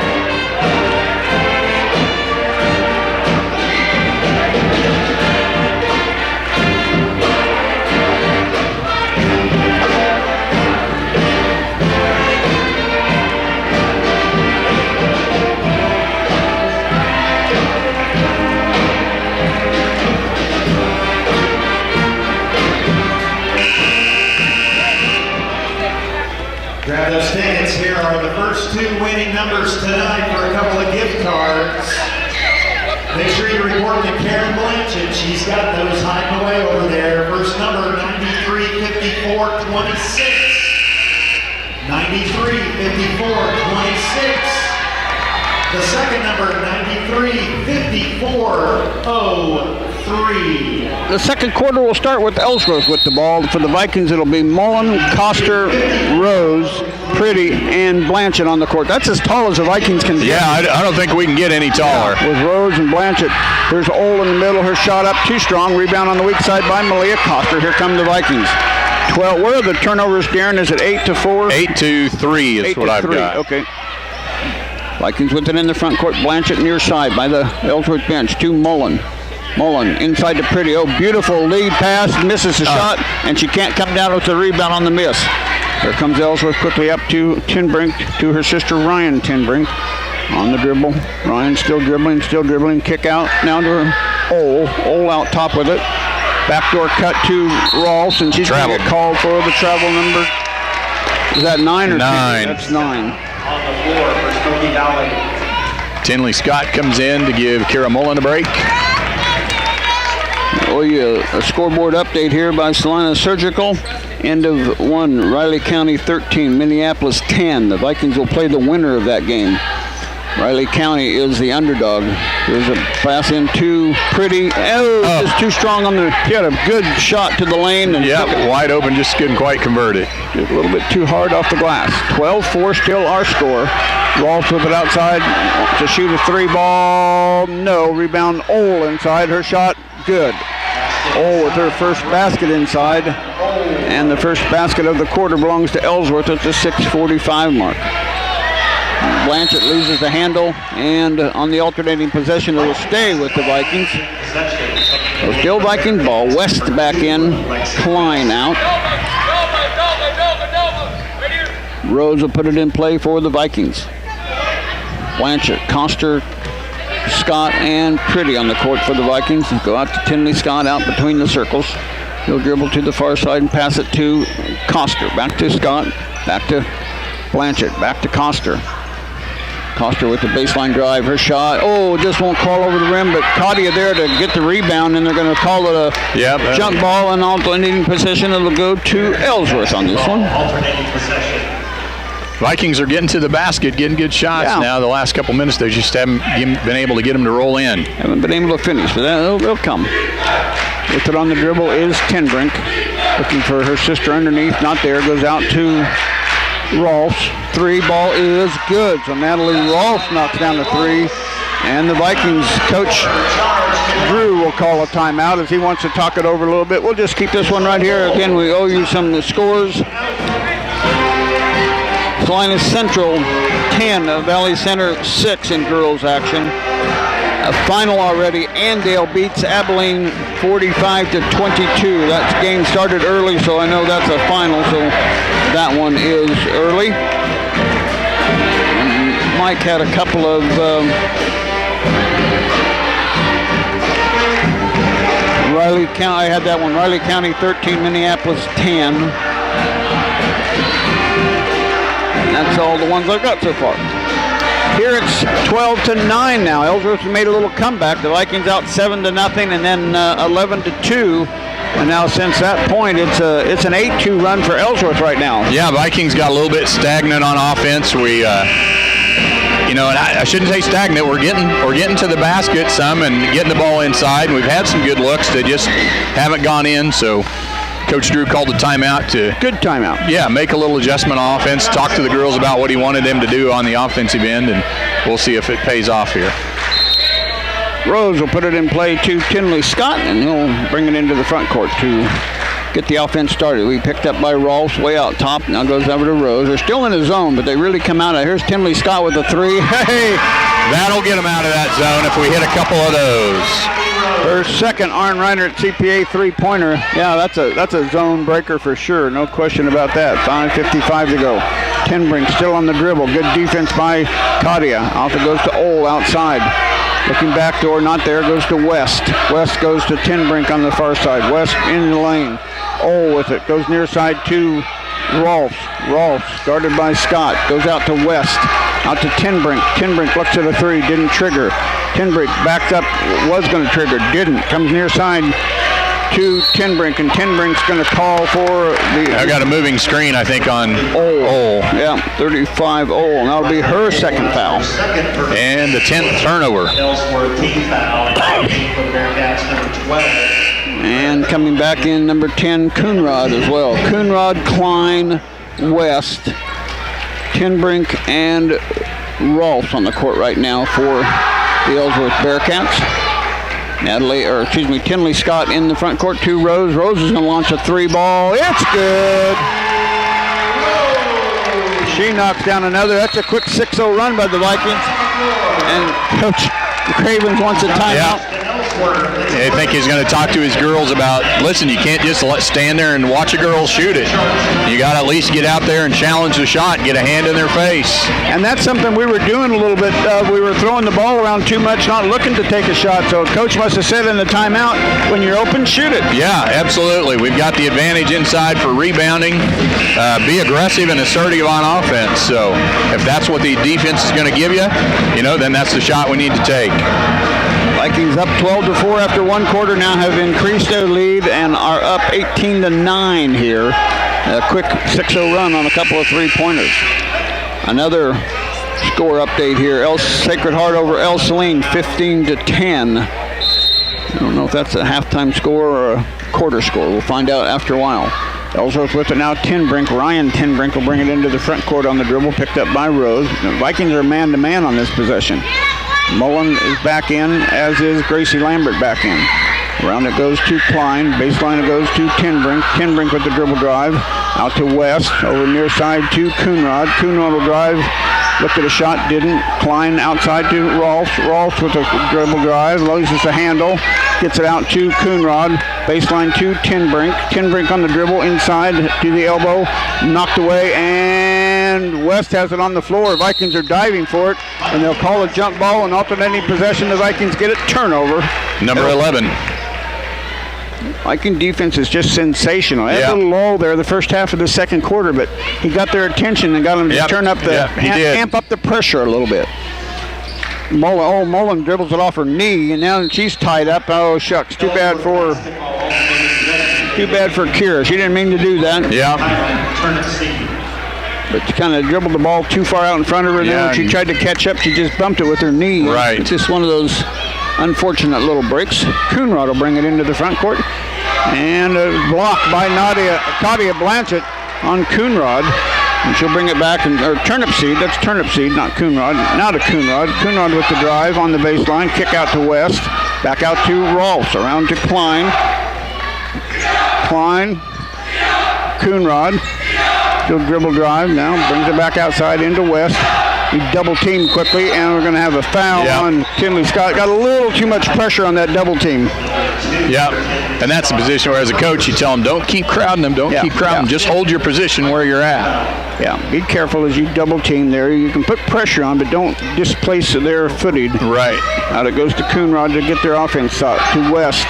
tickets, here are the first two winning numbers tonight for a couple of gift cards. Make sure you report to Karen Blanchett. She's got those hiding away over there. First number, 935426. 935426. The second number, 935403. The second quarter will start with Ellsworth with the ball. For the Vikings, it'll be Mullen, Coster, Rose, Pretty, and Blanchett on the court. That's as tall as the Vikings can get. Yeah, I don't think we can get any taller. Yeah, with Rose and Blanchett. There's Ole in the middle. Her shot up too strong. Rebound on the weak side by Malia Coster. Here come the Vikings. 12. Where are the turnovers, Darren? Is it 8-4? 8-3 is what I've got. Okay. Vikings with it in the front court. Blanchett near side by the Ellsworth bench to Mullen. Mullen inside to Pretty. Oh, beautiful lead pass. Misses the shot, and she can't come down with the rebound on the miss. Here comes Ellsworth quickly up to Tinbrink, to her sister Ryan Tinbrink. On the dribble. Ryan still dribbling. Kick out now to her Ole. Ole out top with it. Backdoor cut to Rolfs, and she's going to get called for the travel number. Is that 9 or 9? 10? That's 9. On the floor for Smoky Valley. Tinley Scott comes in to give Kara Mullen a break. Oh yeah, a scoreboard update here by Salina Surgical. End of 1, Riley County 13, Minneapolis 10. The Vikings will play the winner of that game. Riley County is the underdog. There's a pass in to Pretty. Oh, just too strong on the. He had a good shot to the lane. And wide open, just couldn't quite convert it. Just a little bit too hard off the glass. 12-4 still our score. Rolfs with it outside to shoot a 3 ball. No, rebound Ole inside. Her shot, good. Ole with her first basket inside. And the first basket of the quarter belongs to Ellsworth at the 6:45 mark. Blanchett loses the handle, and on the alternating possession, it will stay with the Vikings. So still Viking ball. West back in, Klein out. Rose will put it in play for the Vikings. Blanchett, Coster, Scott, and Pretty on the court for the Vikings. Go out to Tinley Scott out between the circles. He'll dribble to the far side and pass it to Coster. Back to Scott, back to Blanchett, back to Coster. Coster with the baseline drive, her shot. Oh, just won't call over the rim, but Katia there to get the rebound, and they're going to call it a jump ball, and alternating possession. It'll go to Ellsworth on this one. Alternating possession. Vikings are getting to the basket, getting good shots now. The last couple minutes, they just haven't been able to get them to roll in. Haven't been able to finish, but they'll come. With it on the dribble is Tinbrink. Looking for her sister underneath, not there. Goes out to Rolfs. 3 ball is good. So Natalie Rolfs knocks down the 3. And the Vikings coach Drew will call a timeout as he wants to talk it over a little bit. We'll just keep this one right here. Again, we owe you some scores. Salinas Central 10, Valley Center 6 in girls action. A final already. Andale beats Abilene 45-22. That game started early, so I know that's a final, so that one is early. Mike had a couple of Riley County. I had that one. Riley County 13, Minneapolis 10. And that's all the ones I've got so far. Here it's 12-9 now. Ellsworth made a little comeback. The Vikings out 7-0, and then 11-2. And now since that point, it's an 8-2 run for Ellsworth right now. Yeah, Vikings got a little bit stagnant on offense. We, and I shouldn't say stagnant. We're getting to the basket some and getting the ball inside. We've had some good looks. They just haven't gone in. So Coach Drew called the timeout to make a little adjustment on offense. Talk to the girls about what he wanted them to do on the offensive end, and we'll see if it pays off here. Rose will put it in play to Tinley Scott, and he'll bring it into the front court to get the offense started. We picked up by Rolfs way out top. Now goes over to Rose. They're still in the zone, but they really come out. Here's Tinley Scott with a 3. Hey! That'll get them out of that zone if we hit a couple of those. Her second Arn Reinert CPA 3-pointer. Yeah, that's a zone breaker for sure. No question about that. 5:55 to go. Tinbrink still on the dribble. Good defense by Katia. Off it goes to Ole outside. Looking back door, not there, goes to West. West goes to Tinbrink on the far side. West in the lane. Ole with it. Goes near side to Rolfe, guarded by Scott, goes out to West, out to Tinbrink. Tinbrink looks at a three, didn't trigger. Tinbrink backed up, was going to trigger, didn't. Comes near side to Tinbrink, and Tinbrink's going to call for the... I got a moving screen, I think, on Ole. Yeah, 35 Ole, and that'll be her second foul. And the 10th turnover. Ellsworth team foul, and for the Bearcats, number 12. And coming back in, number 10, Coonrod as well. Coonrod, Klein, West, Tinbrink, and Rolfe on the court right now for the Ellsworth Bearcats. Tinley Scott in the front court to Rose. Rose is going to launch a three ball. It's good. She knocks down another. That's a quick 6-0 run by the Vikings. And Coach Cravens wants a timeout. Yeah. I think he's going to talk to his girls about, listen, you can't just stand there and watch a girl shoot it. You got to at least get out there and challenge the shot and get a hand in their face. And that's something we were doing a little bit. We were throwing the ball around too much, not looking to take a shot. So Coach must have said in the timeout, when you're open, shoot it. Yeah, absolutely. We've got the advantage inside for rebounding. Be aggressive and assertive on offense. So if that's what the defense is going to give you, then that's the shot we need to take. Vikings up 12-4 after one quarter, now have increased their lead and are up 18-9 here. A quick 6-0 run on a couple of three-pointers. Another score update here. Sacred Heart over El Saline, 15-10. I don't know if that's a halftime score or a quarter score. We'll find out after a while. Ellsworth with it now, Tinbrink. Ryan Tinbrink will bring it into the front court on the dribble, picked up by Rose. The Vikings are man-to-man on this possession. Mullen is back in, as is Gracie Lambert back in. Around it goes to Klein. Baseline it goes to Tinbrink. Tinbrink with the dribble drive. Out to West. Over near side to Coonrod. Coonrod will drive. Looked at a shot, didn't. Klein outside to Rolfe. Rolfe with a dribble drive. Loses the handle. Gets it out to Coonrod. Baseline to Tinbrink. Tinbrink on the dribble inside to the elbow. Knocked away, and West has it on the floor. Vikings are diving for it, and they'll call a jump ball, and alternating possession. The Vikings get it. Turnover. Number 11. Viking defense is just sensational. They had a little lull there the first half of the second quarter, but he got their attention and got them to turn up amp up the pressure a little bit. Mullen dribbles it off her knee, and now she's tied up. Oh, shucks. Too bad for Kira. She didn't mean to do that. Yeah. But she kind of dribbled the ball too far out in front of her. Then when she tried to catch up, she just bumped it with her knee. Right. It's just one of those unfortunate little breaks. Coonrod will bring it into the front court. And a block by Katia Blanchett on Coonrod. And she'll bring it back, or Turnip Seed. That's Turnip Seed, not Coonrod. Now to Coonrod. Coonrod with the drive on the baseline. Kick out to West. Back out to Rolfe. Around to Klein. Coonrod. Still dribble drive now. Brings it back outside into West. He double teamed quickly, and we're going to have a foul on Tinley Scott. Got a little too much pressure on that double team. Yeah, and that's the position where, as a coach, you tell them, don't keep crowding them, keep crowding them. Just hold your position where you're at. Yeah, be careful as you double team there. You can put pressure on, but don't displace their footing. Right. Out it goes to Coonrod to get their offense out to West.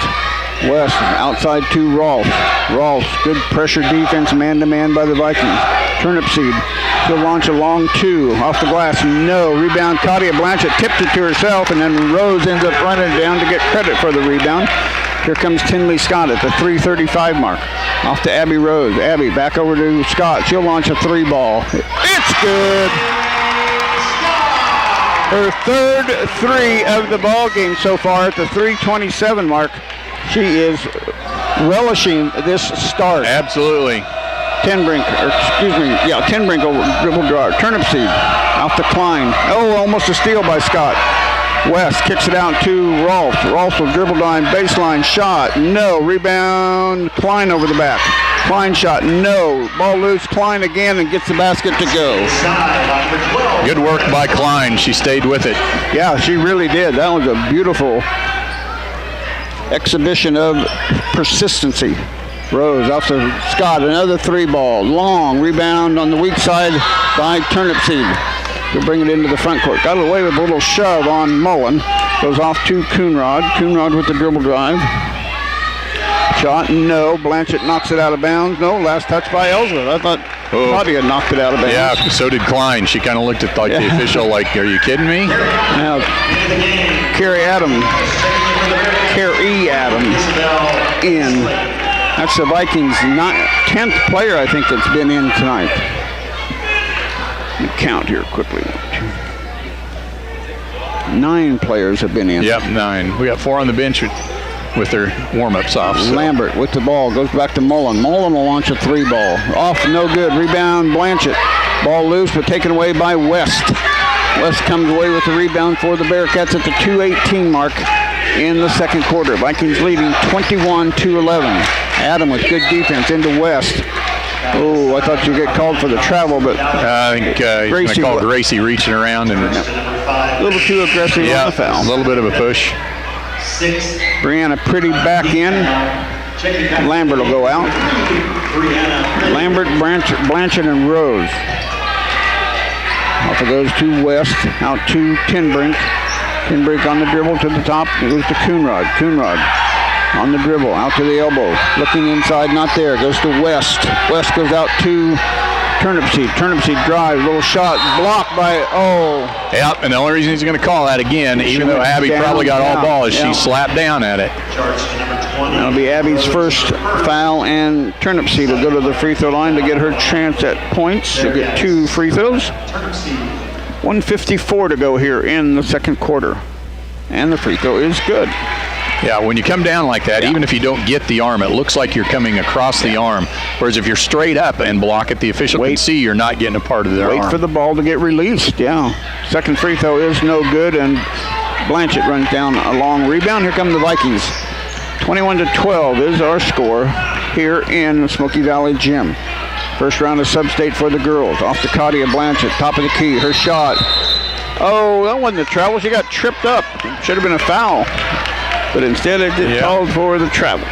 West outside to Rolfe. Rolfe, good pressure defense, man-to-man by the Vikings. Turnip Seed. She'll launch a long two. Off the glass, no. Rebound, Katia Blanchett tipped it to herself, and then Rose ends up running it down to get credit for the rebound. Here comes Tinley Scott at the 3:35 mark. Off to Abby Rose. Abby back over to Scott. She'll launch a three ball. It's good. Her third three of the ball game so far at the 3:27 mark. She is relishing this start. Absolutely. Tinbrink over dribble drive. Turnip Seed off the Klein. Oh, almost a steal by Scott. West kicks it out to Rolfe. Rolfe will dribble down baseline shot. No. Rebound. Klein over the back. Klein shot. No. Ball loose. Klein again and gets the basket to go. Good work by Klein. She stayed with it. Yeah, she really did. That was a beautiful exhibition of persistency. Rose off to Scott, another three ball. Long rebound on the weak side by Turnip Seed. He'll bring it into the front court. Got away with a little shove on Mullen. Goes off to Coonrod. Coonrod with the dribble drive. Shot, no. Blanchett knocks it out of bounds. No, last touch by Ellsworth. I thought Claudia knocked it out of bounds. Yeah, so did Klein. She kind of looked at the official like, are you kidding me? Now, Carrie Adams in. That's the Vikings' 10th player, I think, that's been in tonight. Let me count here quickly. 9 players have been in. Yep, 9. We got 4 on the bench with their warm-ups off. So. Lambert with the ball, goes back to Mullen. Mullen will launch a 3 ball. Off, no good. Rebound, Blanchett. Ball loose, but taken away by West. West comes away with the rebound for the Bearcats at the 2:18 mark in the second quarter. Vikings leading 21-11. Adam with good defense into West. Oh, I thought you'd get called for the travel, but I think he's going to call Gracie reaching around and a little too aggressive on the foul. A little bit of a push. Brianna Pretty back in. Lambert will go out. Lambert, Blanchett, and Rose. Off it goes to West, out to Tinbrink. Tinbrink on the dribble to the top. It goes to Coonrod. Coonrod on the dribble, out to the elbow. Looking inside, not there. Goes to West. West goes out to Turnipseed. Turnipseed drives, little shot, blocked by, Yep, and the only reason he's going to call that again, even though Abby probably got all ball, is she slapped down at it. That'll be Abby's first foul, and Turnipseed will go to the free throw line to get her chance at points. She'll get 2 free throws. 1:54 to go here in the second quarter. And the free throw is good. Yeah, when you come down like that, even if you don't get the arm, it looks like you're coming across the arm. Whereas if you're straight up and block it, the official can see you're not getting a part of their arm. Wait for the ball to get released, Second free throw is no good, and Blanchett runs down a long rebound. Here come the Vikings. 21-12 is our score here in the Smoky Valley Gym. First round of Substate for the girls. Off to Claudia Blanchett, top of the key. Her shot. Oh, that wasn't the travel. She got tripped up. Should have been a foul. But instead it called for the travel.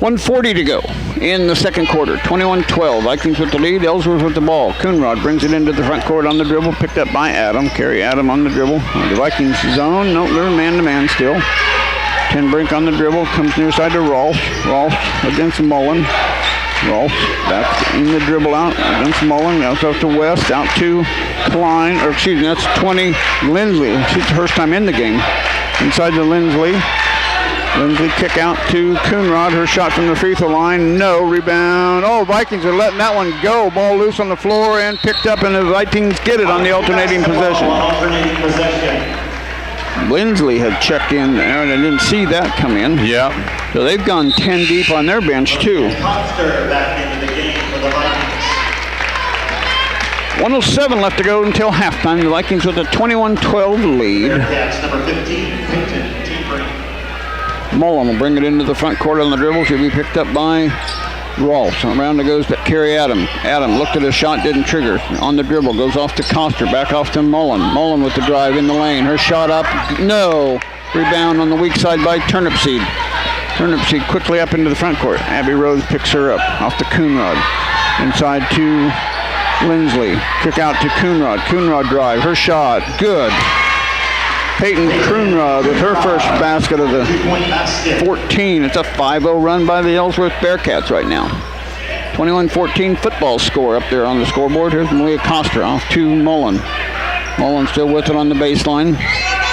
1:40 to go in the second quarter. 21-12. Vikings with the lead. Ellsworth with the ball. Coonrod brings it into the front court on the dribble. Picked up by Adam. Carrie Adam on the dribble. The Vikings zone. No, they're man-to-man still. Tinbrink on the dribble. Comes near side to Rolfe. Rolfe against Mullen. Rolfe back in the dribble out against Mullen. That's up to West. Out to Klein. Or excuse me, that's 20 Lindsley. She's the first time in the game. Inside to Lindsley. Lindsley kick out to Coonrod. Her shot from the free throw line. No. Rebound. Oh, Vikings are letting that one go. Ball loose on the floor and picked up, and the Vikings get it on the alternating possession. Lindsley had checked in there, and I didn't see that come in. Yeah. So they've gone 10 deep on their bench, too. 1:07 left to go until halftime. The Vikings with a 21-12 lead. Mullen will bring it into the front court on the dribble. She'll be picked up by Rolfe. Around it goes to Carrie Adam. Adam looked at his shot, didn't trigger. On the dribble, goes off to Coster, back off to Mullen. Mullen with the drive in the lane. Her shot up, no. Rebound on the weak side by Turnipseed. Turnipseed quickly up into the front court. Abby Rose picks her up, off to Coonrod. Inside to Lindsley. Kick out to Coonrod. Coonrod drive, her shot, good. Peyton Coonrod with her first basket of the 14. It's a 5-0 run by the Ellsworth Bearcats right now. 21-14 football score up there on the scoreboard. Here's Malia Coster off to Mullen. Mullen still with it on the baseline.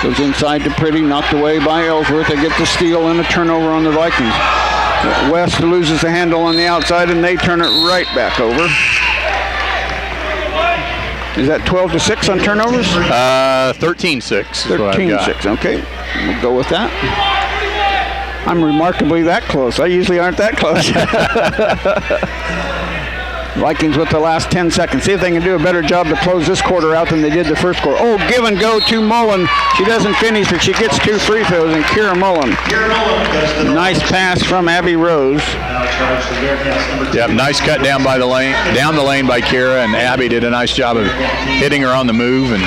Goes inside to Pretty, knocked away by Ellsworth. They get the steal and a turnover on the Vikings. West loses the handle on the outside, and they turn it right back over. Is that 12-6 on turnovers? 13-6. 13-6, okay. We'll go with that. I'm remarkably that close. I usually aren't that close. Vikings with the last 10 seconds. See if they can do a better job to close this quarter out than they did the first quarter. Oh, give and go to Mullen. She doesn't finish, but she gets 2 free throws, and Kira Mullen. Nice pass from Abby Rose. Yep, nice cut down the lane by Kira, and Abby did a nice job of hitting her on the move, and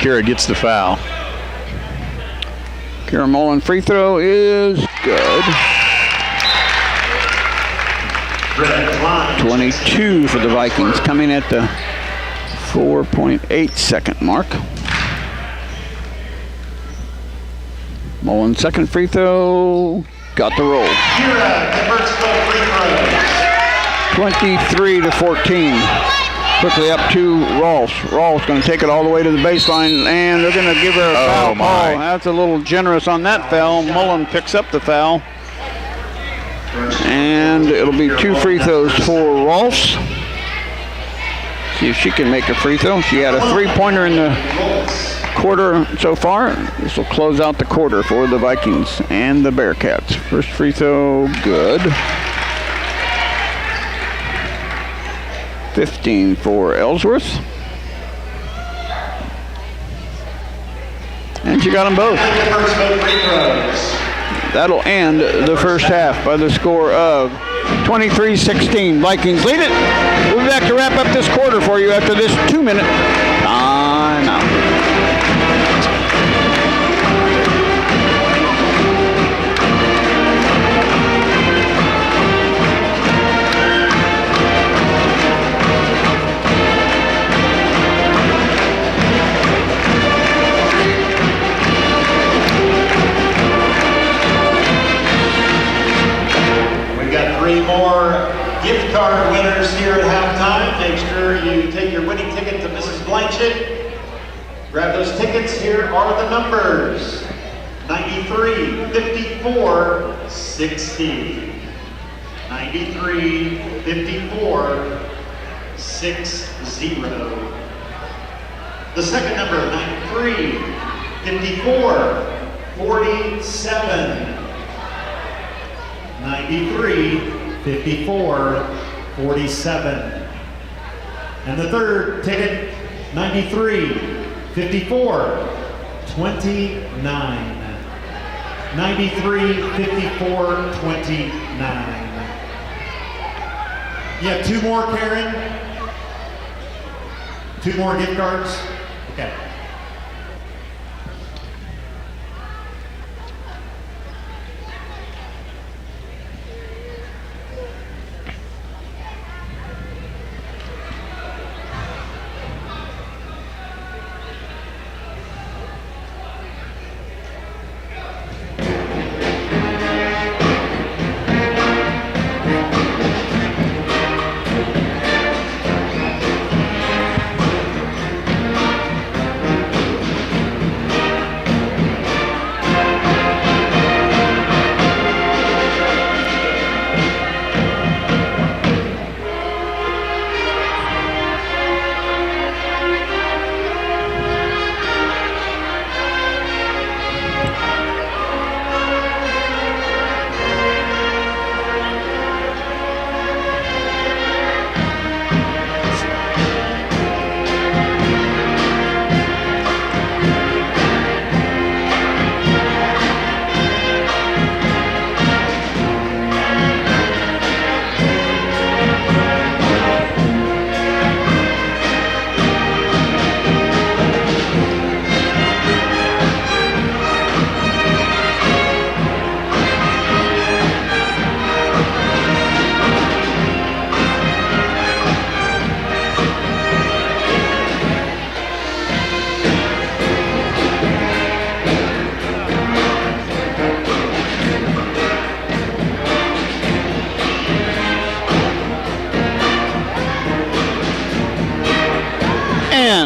Kira gets the foul. Kira Mullen free throw is good. 22 for the Vikings, coming at the 4.8 second mark. Mullen second free throw, got the roll. 23-14. Quickly up to Rolfs. Rolfs going to take it all the way to the baseline, and they're going to give her a foul. My. Oh, that's a little generous on that foul. Mullen picks up the foul. And it'll be 2 free throws for Rolfs. See if she can make a free throw. She had a 3-pointer in the quarter so far. This will close out the quarter for the Vikings and the Bearcats. First free throw, good. 15 for Ellsworth. And she got them both. That'll end the first half by the score of 23-16. Vikings lead it. We'll be back to wrap up this quarter for you after this 2-minute timeout. Three more gift card winners here at halftime. Make sure you take your winning ticket to Mrs. Blanchett. Grab those tickets. Here are the numbers: 93, 54, 60. 93, 54, 60. The second number: 93, 54, 47. 93, 54, 47. And the third ticket, 93, 54, 29. 93, 54, 29. You have 2 more, Karen? 2 more gift cards? Okay.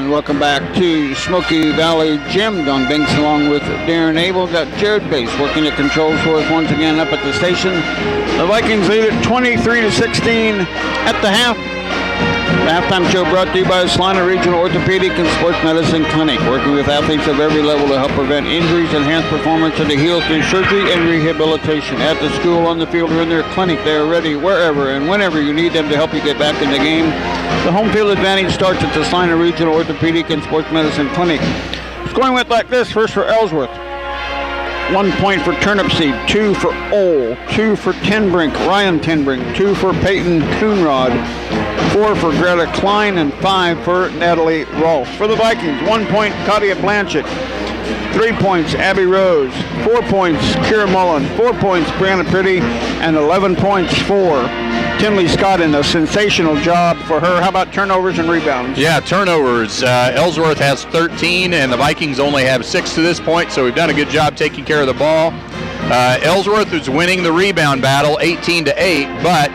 Welcome back to Smoky Valley Gym. Don Binks along with Darren Abel. Got Jared Bass working the controls for us once again up at the station. The Vikings lead it 23-16 at the half. The halftime show brought to you by Salina Regional Orthopedic and Sports Medicine Clinic, working with athletes of every level to help prevent injuries, enhance performance, and to heal through surgery and rehabilitation. At the school, on the field, or in their clinic, they are ready wherever and whenever you need them to help you get back in the game. The home field advantage starts at the Salina Regional Orthopedic and Sports Medicine Clinic. Scoring went like this: first for Ellsworth, 1 point for Turnipseed, 2 for Ole, 2 for Ryan Tenbrink, 2 for Peyton Coonrod, 4 for Greta Klein, and 5 for Natalie Rolfs. For the Vikings, 1 point, Katia Blanchett, 3 points, Abby Rose, 4 points, Kira Mullen, 4 points, Brianna Pretty, and 11 points for Tinley Scott, in a sensational job for her. How about turnovers and rebounds? Yeah, turnovers. Ellsworth has 13, and the Vikings only have 6 to this point, so we've done a good job taking care of the ball. Ellsworth is winning the rebound battle 18-8, but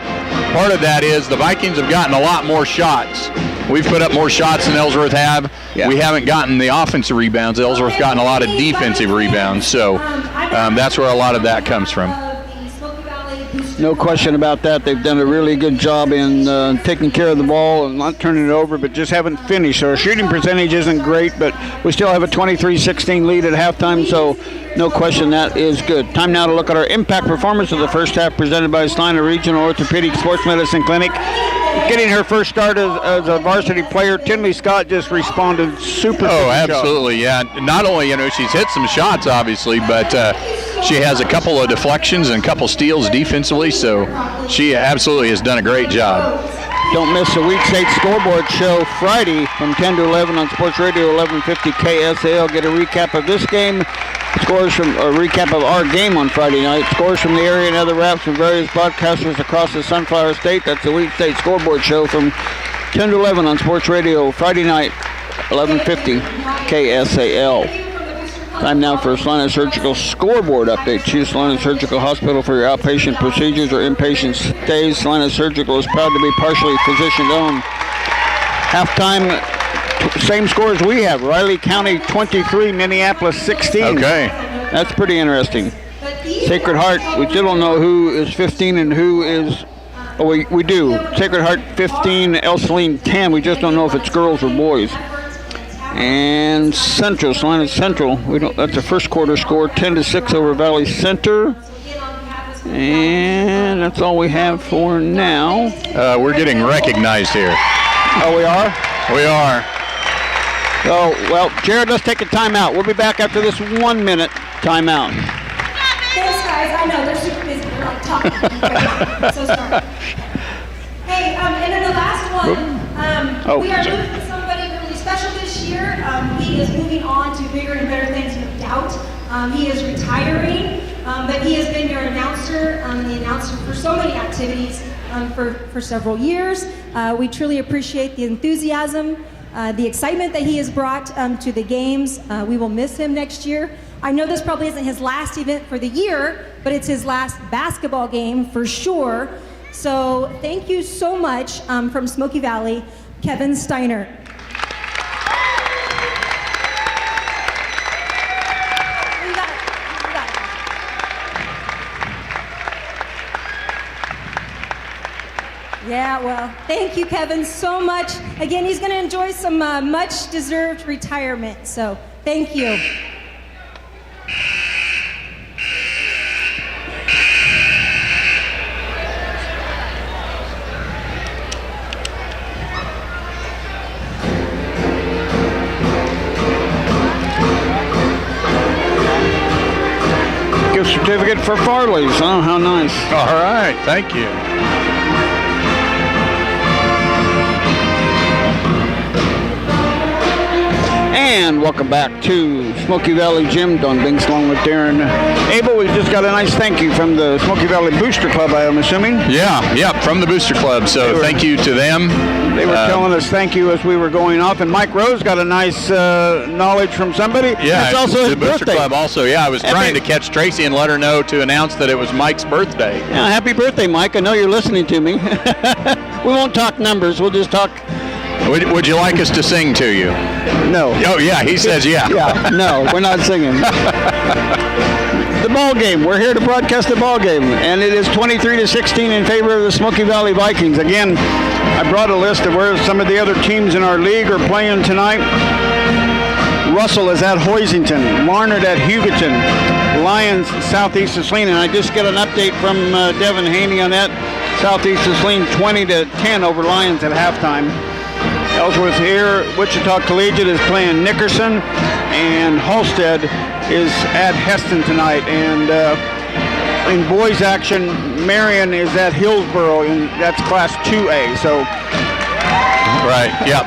part of that is the Vikings have gotten a lot more shots. We've put up more shots than Ellsworth have. Yeah. We haven't gotten the offensive rebounds. Ellsworth's gotten a lot of defensive rebounds, so that's where a lot of that comes from. No question about that. They've done a really good job in taking care of the ball and not turning it over, but just haven't finished. So our shooting percentage isn't great, but we still have a 23-16 lead at halftime, so no question that is good. Time now to look at our impact performance of the first half presented by Salina Regional Orthopedic Sports Medicine Clinic. Getting her first start as a varsity player, Tinley Scott just responded super. Oh, absolutely, yeah. Not only, she's hit some shots, obviously, but she has a couple of deflections and a couple steals defensively, so she absolutely has done a great job. Don't miss the Week 8 scoreboard show Friday from 10 to 11 on Sports Radio 1150 KSAA. Get a recap of this game, scores from a recap of our game on Friday night, scores from the area and other wraps from various broadcasters across the Sunflower State. That's the Week 8 scoreboard show from 10 to 11 on Sports Radio Friday night 1150 KSAL. Time now for a Salina Surgical scoreboard update. Choose Salina Surgical Hospital for your outpatient procedures or inpatient stays. Salina Surgical is proud to be partially physician-owned. Halftime, same score as we have. Riley County 23, Minneapolis 16. Okay. That's pretty interesting. Sacred Heart, we still don't know who is 15 and who is... Oh, we do. Sacred Heart 15, El Saline 10. We just don't know if it's girls or boys. And Central, Salina Central, that's the first quarter score, 10-6 over Valley Center. And that's all we have for now. We're getting recognized here. Oh, we are? We are. Oh, well, Jared, let's take a timeout. We'll be back after this 1 minute timeout. Thanks, guys. I know, they're super busy. They're like talking. So sorry. Hey, and then the last one, we are moving to somebody really special this year. He is moving on to bigger and better things, no doubt. He is retiring, but he has been your announcer, the announcer for so many activities for several years. We truly appreciate the enthusiasm, the excitement that he has brought to the games. We will miss him next year. I know this probably isn't his last event for the year, but it's his last basketball game for sure. So thank you so much from Smoky Valley, Kevin Steiner. Yeah, well, thank you, Kevin, so much. Again, he's going to enjoy some much-deserved retirement, so thank you. Gift certificate for Farley's. Oh, how nice. All right, thank you. And welcome back to Smoky Valley Gym. Don Binks along with Darren Abel. We just got a nice thank you from the Smoky Valley Booster Club, I'm assuming. Yeah, from the Booster Club. So thank you to them. They were telling us thank you as we were going off. And Mike Rose got a nice knowledge from somebody. Yeah, it's also his the Booster birthday. Club also. Yeah, I was trying to catch Tracy and let her know to announce that it was Mike's birthday. Yeah, happy birthday, Mike. I know you're listening to me. We won't talk numbers. We'll just talk. Would you like us to sing to you? No. Oh, yeah, he says yeah. Yeah, no, we're not singing. The ball game. We're here to broadcast the ball game, and it is 23-16 in favor of the Smoky Valley Vikings. Again, I brought a list of where some of the other teams in our league are playing tonight. Russell is at Hoisington, Larned at Hugoton, Lions southeast of Salina, and I just get an update from Devin Haney on that. Southeast of Salina 20-10 over Lions at halftime. Ellsworth here, Wichita Collegiate is playing Nickerson, and Halstead is at Heston tonight. And in boys action, Marion is at Hillsboro, and that's Class 2A. So, right, yeah,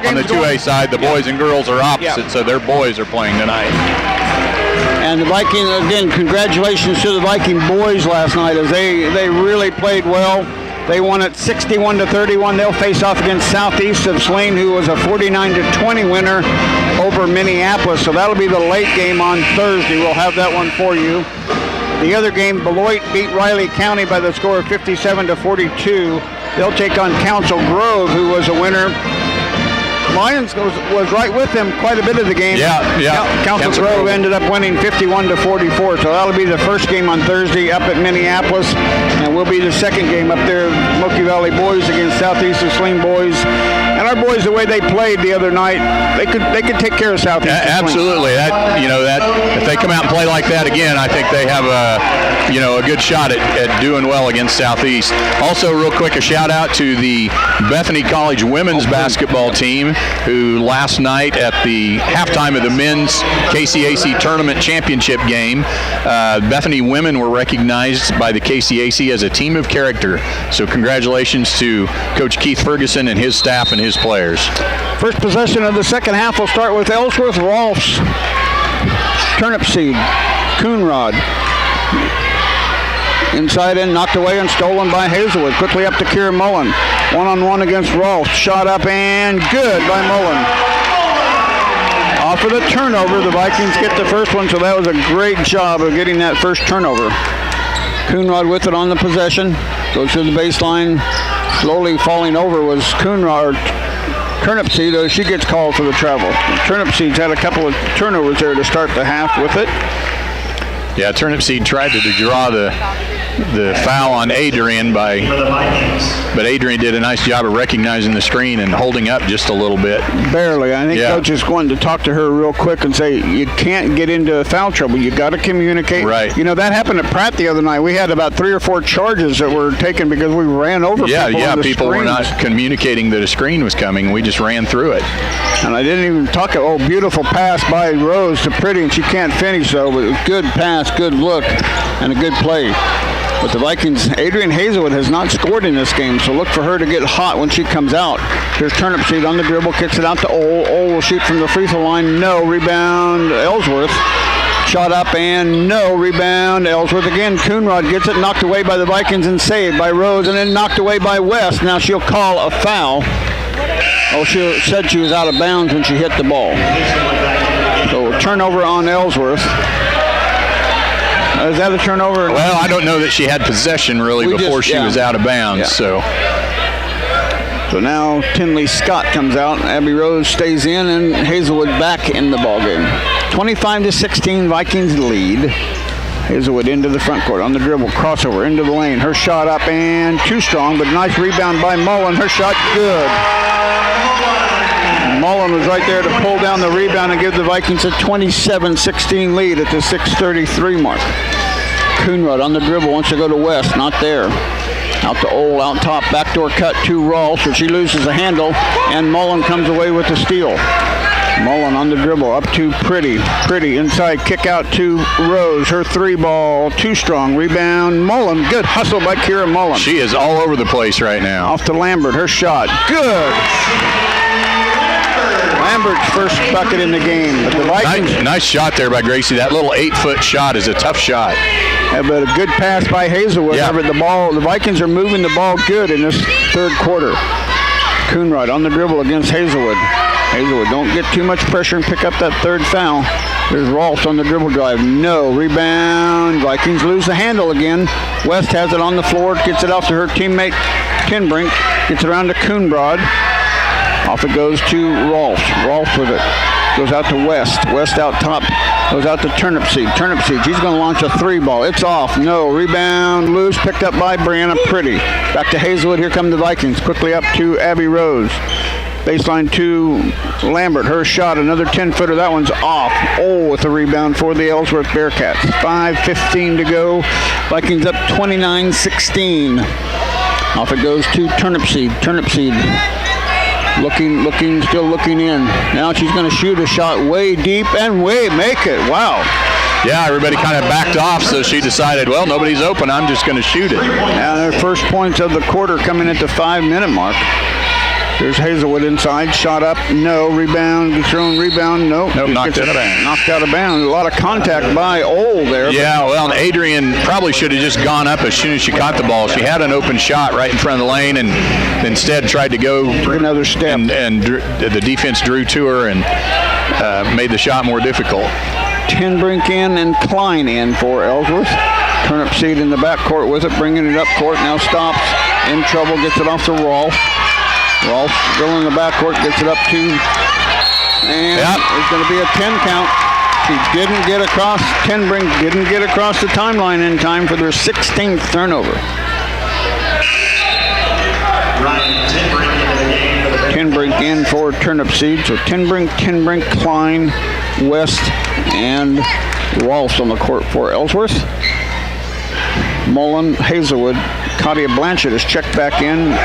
on the 2A side, the boys and girls are opposite, so their boys are playing tonight. And the Viking, again, congratulations to the Viking boys last night as they really played well. They won it 61-31. They'll face off against Southeast of Salina, who was a 49-20 winner over Minneapolis. So that'll be the late game on Thursday. We'll have that one for you. The other game, Beloit beat Riley County by the score of 57-42. They'll take on Council Grove, who was a winner. Lions was right with them quite a bit of the game. Council Grove ended up winning 51-44. So that'll be the first game on Thursday up at Minneapolis, and will be the second game up there, Smoky Valley boys against Southeast of Saline boys. And our boys, the way they played the other night, they could take care of Southeast. Absolutely. That if they come out and play like that again, I think they have a good shot at doing well against Southeast. Also, real quick, a shout out to the Bethany College women's basketball team, who last night at the halftime of the men's KCAC tournament championship game, Bethany women were recognized by the KCAC as a team of character. So congratulations to Coach Keith Ferguson and his staff and his players. First possession of the second half will start with Ellsworth. Rolfs, turnip seed, Coonrod. Inside in, knocked away and stolen by Hazelwood. Quickly up to Kira Mullen. One-on-one against Rolfs. Shot up and good by Mullen. Off of the turnover, the Vikings get the first one, so that was a great job of getting that first turnover. Coonrod with it on the possession. Goes to the baseline. Slowly falling over was Coonrod. Turnip Seed, though, she gets called for the travel. Turnip Seed's had a couple of turnovers there to start the half with it. Yeah, Turnip Seed tried to draw the foul on Adrian but Adrian did a nice job of recognizing the screen and holding up just a little bit. Barely. I think Coach is going to talk to her real quick and say, you can't get into foul trouble. You got to communicate. Right. That happened at Pratt the other night. We had about 3 or 4 charges that were taken because we ran over people. Yeah, people screens. were not communicating that a screen was coming. We just ran through it. And I didn't even talk. Beautiful pass by Rose to Pretty, and she can't finish though. But good pass, good look, and a good play. But the Vikings, Adrian Hazelwood has not scored in this game, so look for her to get hot when she comes out. Here's Turnip Seed on the dribble, kicks it out to Ole. Ole will shoot from the free throw line. No. Rebound, Ellsworth. Shot up and no. Rebound, Ellsworth again. Coonrod gets it, knocked away by the Vikings and saved by Rose, and then knocked away by West. Now she'll call a foul. She said she was out of bounds when she hit the ball. So turnover on Ellsworth. Is that a turnover? Well, I don't know that she had possession really before she was out of bounds. So now Tinley Scott comes out. Abby Rose stays in, and Hazelwood back in the ballgame. 25-16, Vikings lead. Hazelwood into the front court on the dribble, crossover into the lane. Her shot up and too strong, but nice rebound by Mullen. Her shot good. Mullen was right there to pull down the rebound and give the Vikings a 27-16 lead at the 6:33 mark. Coonrod on the dribble wants to go to West, not there. Out to Ole, out top, backdoor cut to Rawls, but she loses the handle, and Mullen comes away with the steal. Mullen on the dribble, up to Pretty. Pretty inside, kick out to Rose. Her 3 ball, too strong. Rebound, Mullen. Good hustle by Kira Mullen. She is all over the place right now. Off to Lambert, her shot. Good. Lambert's first bucket in the game. But the Vikings, nice shot there by Gracie. That little 8-foot shot is a tough shot. But a good pass by Hazelwood. Yeah. The Vikings are moving the ball good in this third quarter. Coonrod on the dribble against Hazelwood. Hazelwood, don't get too much pressure and pick up that third foul. There's Rolfs on the dribble drive. No. Rebound. Vikings lose the handle again. West has it on the floor. Gets it off to her teammate Tinbrink. Gets it around to Coonrod. Off it goes to Rolfs. Rolfs with it. Goes out to West. West out top. Goes out to Turnip Seed. Turnip Seed. She's going to launch a 3 ball. It's off. No. Rebound. Loose. Picked up by Brianna Pretty. Back to Hazelwood. Here come the Vikings. Quickly up to Abby Rose. Baseline to Lambert. Her shot. Another 10-footer. That one's off. With the rebound for the Ellsworth Bearcats. 5:15 to go. Vikings up 29-16. Off it goes to Turnip Seed. Turnip Seed. Looking, still looking in. Now she's going to shoot a shot way deep and make it. Wow. Yeah, everybody kind of backed off, so she decided, well, nobody's open. I'm just going to shoot it. Now their first points of the quarter coming at the 5-minute mark. There's Hazelwood inside. Shot up. No. Rebound. Thrown rebound. Nope. Knocked out of bounds. Knocked out of bounds. A lot of contact by Ole there. Yeah, well, and Adrian probably should have just gone up as soon as she caught the ball. She had an open shot right in front of the lane and instead tried to go another step. And the defense drew to her and made the shot more difficult. Tinbrink in and Klein in for Ellsworth. Turnip seed in the backcourt with it, bringing it up court. Now stops, in trouble, gets it off to Rolfe. Rolfe still in the backcourt, gets it up to, and it's going to be a 10 count. She didn't get across, Tinbrink didn't get across the timeline in time for their 16th turnover. Tinbrink in for Turnip Seed. So Tinbrink, Klein, West, and Rolfe on the court for Ellsworth. Mullen, Hazelwood, Katia Blanchett is checked back in.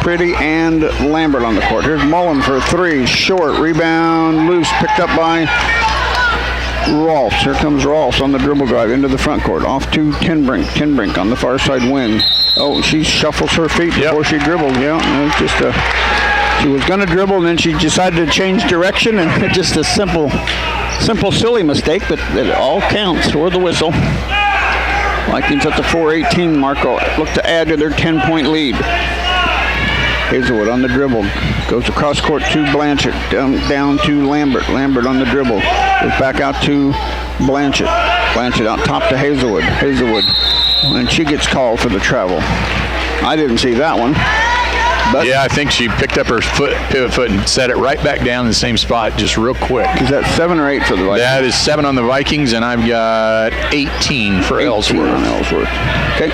Pretty and Lambert on the court. Here's Mullen for three, short, rebound, loose, picked up by Rolfe. Here comes Rolfe on the dribble drive into the front court. Off to Tinbrink. Tinbrink on the far side wing. Oh, she shuffles her feet before she dribbled. Yeah, it's just she was going to dribble and then she decided to change direction, and just a simple, silly mistake, but it all counts for the whistle. Vikings at the 4:18 mark look to add to their 10-point lead. Hazelwood on the dribble, goes across court to Blanchett, down to Lambert. Lambert on the dribble, goes back out to Blanchett. Blanchett out top to Hazelwood. Hazelwood, and she gets called for the travel. I didn't see that one. But yeah, I think she picked up her pivot foot and set it right back down in the same spot just real quick. Is that 7 or 8 for the Vikings? That is 7 on the Vikings, and I've got 18 for Ellsworth. On Ellsworth. Okay.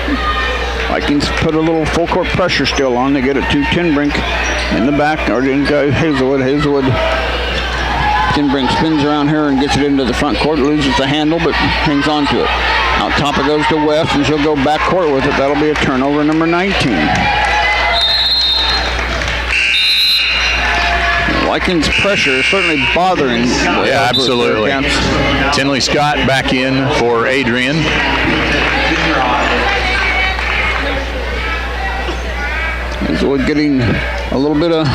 Vikings put a little full court pressure still on. They get it to Tinbrink in the back, or Hazelwood. Hazelwood. Tinbrink spins around her and gets it into the front court, loses the handle, but hangs on to it. Out top it goes to West, and she'll go back court with it. That'll be a turnover, number 19. Vikings pressure is certainly bothering. Yeah, absolutely. Tinley Scott back in for Adrian. Hazelwood getting a little bit of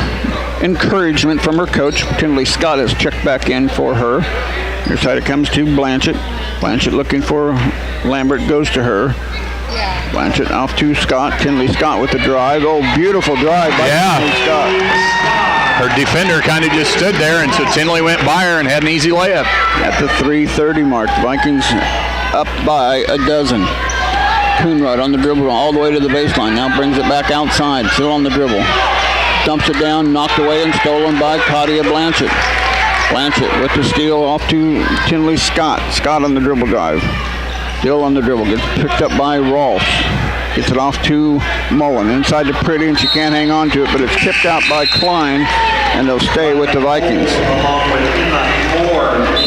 encouragement from her coach. Tinley Scott is checked back in for her. Your side it comes to Blanchett. Blanchett looking for Lambert, goes to her. Blanchett off to Scott. Tinley Scott with the drive. Oh, beautiful drive by Tinley Scott. Her defender kind of just stood there, and so Tinley went by her and had an easy layup. At the 3:30 mark, Vikings up by a dozen. Coonrod on the dribble all the way to the baseline. Now brings it back outside, still on the dribble. Dumps it down, knocked away and stolen by Katia Blanchett. Blanchett with the steal off to Tinley Scott. Scott on the dribble drive. Still on the dribble, gets picked up by Rolfe. Gets it off to Mullen. Inside to Pretty, and she can't hang on to it, but it's tipped out by Klein, and they'll stay with the Vikings.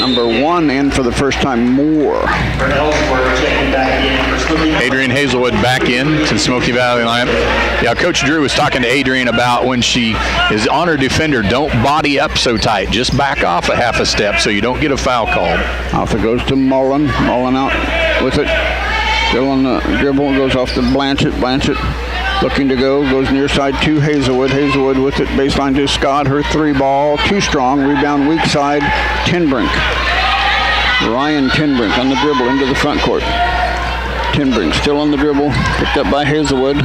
Number 1 in for the first time, Moore. Adrian Hazelwood back in to Smoky Valley Lamp. Yeah, Coach Drew was talking to Adrian about when she is on her defender, don't body up so tight. Just back off a half a step so you don't get a foul called. Off it goes to Mullen. Mullen out with it. Still on the dribble, goes off to Blanchett. Blanchett looking to go, goes near side to Hazelwood. Hazelwood with it, baseline to Scott. Her 3 ball, too strong. Rebound weak side, Tinbrink. Ryan Tinbrink on the dribble into the front court. Tinbrink still on the dribble, picked up by Hazelwood.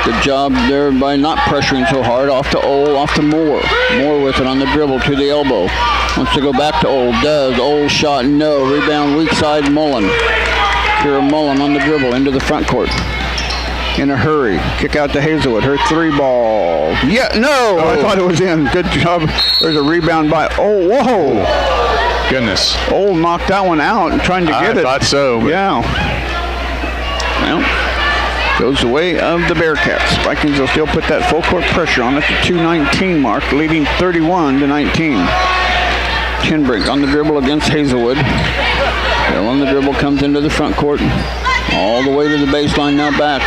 Good job there by not pressuring so hard. Off to Ole, off to Moore. Moore with it on the dribble to the elbow. Wants to go back to Ole, does. Ole shot, no. Rebound weak side, Mullen. Kira Mullen on the dribble into the front court. In a hurry. Kick out to Hazelwood. Her 3 ball. Yeah, no! I thought it was in. Good job. There's a rebound by, oh, whoa! Goodness. Ole knocked that one out and trying to get it. I thought so. Yeah. Well, goes the way of the Bearcats. Vikings will still put that full court pressure on at the 2:19 mark, leading 31-19. Tinbrink on the dribble against Hazelwood. Still on the dribble, comes into the front court. All the way to the baseline, now back.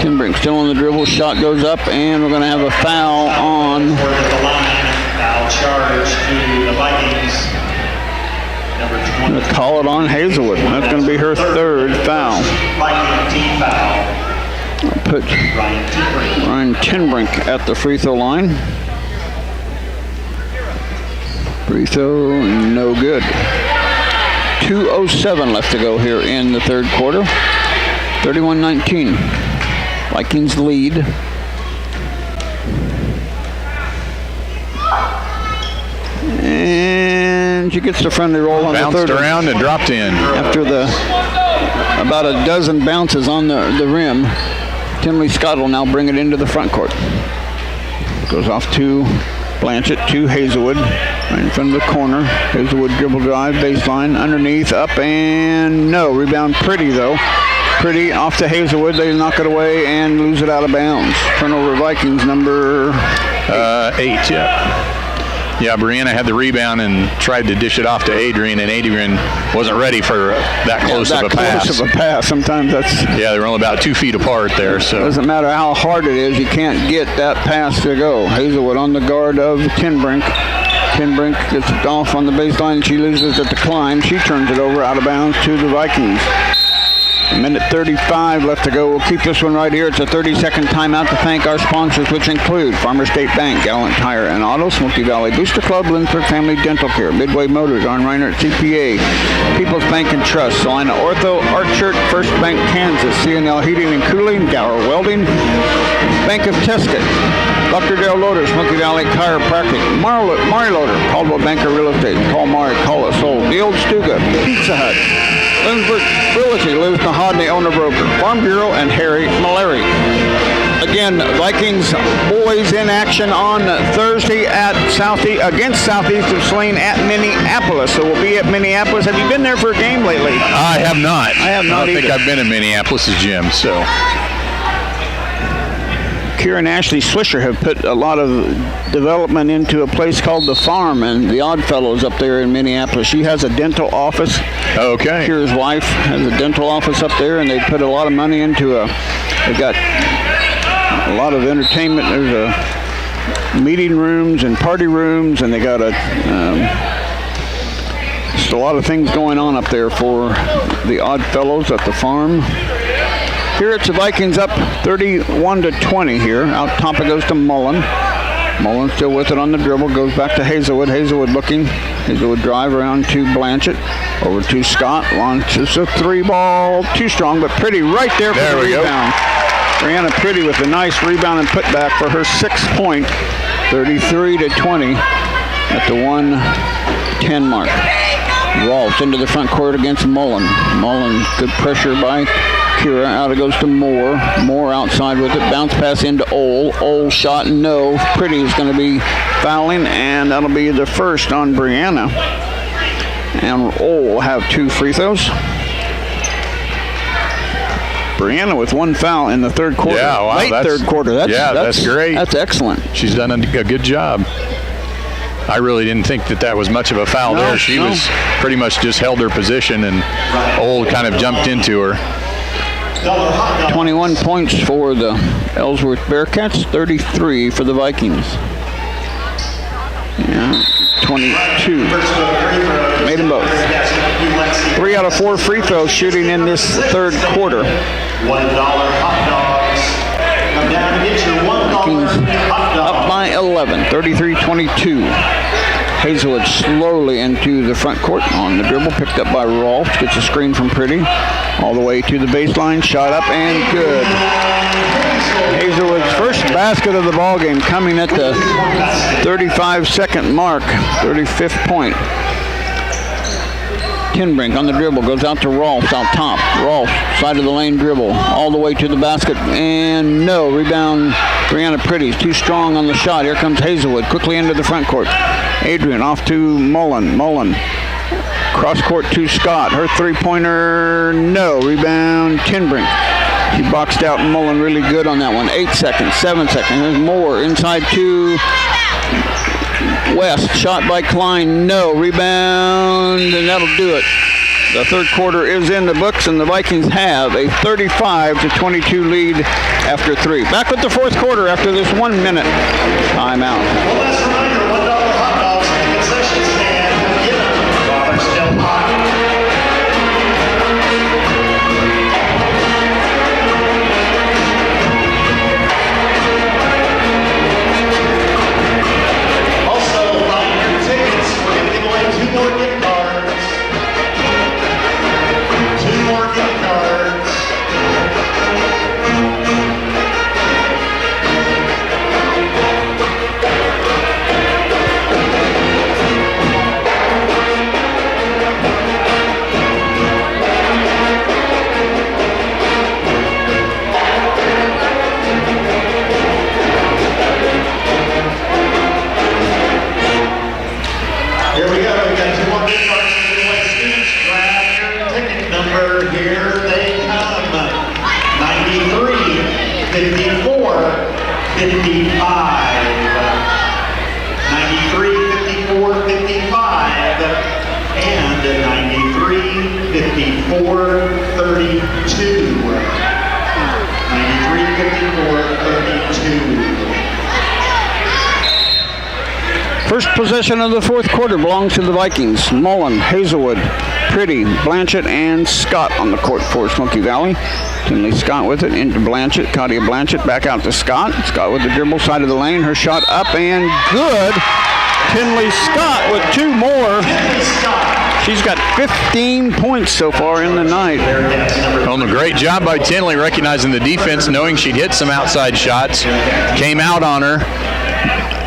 Tinbrink still on the dribble, shot goes up, and we're going to have a foul on. Foul charge to the Vikings. I'm going to call it on Hazelwood. That's going to be her 3rd foul. Viking team foul. Put Ryan Tinbrink at the free throw line. Free throw, no good. 2:07 left to go here in the 3rd quarter. 31-19. Vikings lead. And and she gets the friendly roll on Bounced the third. around and dropped in. After about a dozen bounces on the rim, Timley Scott will now bring it into the front court. Goes off to Blanchett, to Hazelwood, right in front of the corner. Hazelwood dribble drive, baseline, underneath, up, and no. Rebound Pretty, though. Pretty off to Hazelwood. They knock it away and lose it out of bounds. Turnover Vikings, number 8, yeah. Yeah, Brianna had the rebound and tried to dish it off to Adrian, and Adrian wasn't ready for that close of a pass. Close of a pass. Sometimes that's... Yeah, they were only about 2 feet apart there. So doesn't matter how hard it is, you can't get that pass to go. Hazelwood on the guard of Tinbrink. Tinbrink gets it off on the baseline. She loses at the climb. She turns it over out of bounds to the Vikings. A minute 35 left to go. We'll keep this one right here. It's a 30-second timeout to thank our sponsors, which include Farmer State Bank, Gallant Tire and Auto, Smoky Valley Booster Club, Linford Family Dental Care, Midway Motors, Arn Reinhardt CPA, People's Bank and Trust, Salina Ortho, Archert, First Bank Kansas, CNL Heating and Cooling, Gower Welding, Bank of Tesket, Dr. Dale Loader, Smoky Valley Chiropractic, Mari Loader, Caldwell Banker Real Estate, call Mari, call us, sold, The Old Stuga, Pizza Hut, Lindsburg Realty, Liz Nahadney, owner broker, Farm Bureau, and Harry Mallory. Again, Vikings boys in action on Thursday at against Southeast of Saline at Minneapolis. So we'll be at Minneapolis. Have you been there for a game lately? I have not. I have not I don't either. think I've been in Minneapolis' gym, so. Kira and Ashley Swisher have put a lot of development into a place called The Farm, and the Oddfellows up there in Minneapolis. She has a dental office. Okay. Kira's wife has a dental office up there, and they put a lot of money into they've got a lot of entertainment. There's meeting rooms and party rooms, and they got just a lot of things going on up there for the Oddfellows at The Farm. Here it's the Vikings up 31-20 here. Out top it goes to Mullen. Mullen still with it on the dribble. Goes back to Hazelwood. Hazelwood looking. Hazelwood drive around to Blanchett. Over to Scott. Launches a 3-ball. Too strong, but Pretty right there for the rebound. Brianna Pretty with a nice rebound and putback for her 6th point. 33-20 at the 1:10 mark. Rolfs into the front court against Mullen. Mullen, good pressure by Kira. Out it goes to Moore. Moore outside with it. Bounce pass into Ole. Ole shot, no. Pretty is going to be fouling, and that'll be the first on Brianna. And Ole will have 2 free throws. Brianna with 1 foul in the third quarter. Yeah, wow, Late third quarter. That's great. That's excellent. She's done a good job. I really didn't think that was much of a foul there. She was pretty much just held her position, and Ole kind of jumped into her. 21 points for the Ellsworth Bearcats, 33 for the Vikings. Yeah, 22. Made them both. 3 out of 4 free throws shooting in this third quarter. $1 hot dogs. Come down and get your $1 hot dog. Up by 11, 33-22. Hazelwood slowly into the front court on the dribble, picked up by Rolfs, gets a screen from Pretty, all the way to the baseline, shot up and good. Hazelwood's first basket of the ball game coming at the 35-second mark, 35th point. Tinbrink on the dribble, goes out to Rolfs out top. Rolfs, side of the lane dribble, all the way to the basket, and no. Rebound, Brianna Pretty's too strong on the shot. Here comes Hazelwood, quickly into the front court. Adrian off to Mullen. Mullen, cross court to Scott. Her 3-pointer, no. Rebound, Tinbrink. She boxed out Mullen really good on that one. 8 seconds, 7 seconds. There's more inside to West, shot by Klein, no. Rebound, and that'll do it. The third quarter is in the books, and the Vikings have a 35-22 lead after 3. Back with the fourth quarter after this 1 minute timeout. Well, let's reminder, $1 hot dogs at the concession stand. Get them while they're still hot. First possession of the fourth quarter belongs to the Vikings. Mullen, Hazelwood, Pretty, Blanchett, and Scott on the court for Smoky Valley. Tinley Scott with it into Blanchett. Katia Blanchett back out to Scott. Scott with the dribble, side of the lane. Her shot up and good. Tinley Scott with 2 more. She's got 15 points so far in the night. Well, a great job by Tinley recognizing the defense, knowing she'd hit some outside shots. Came out on her.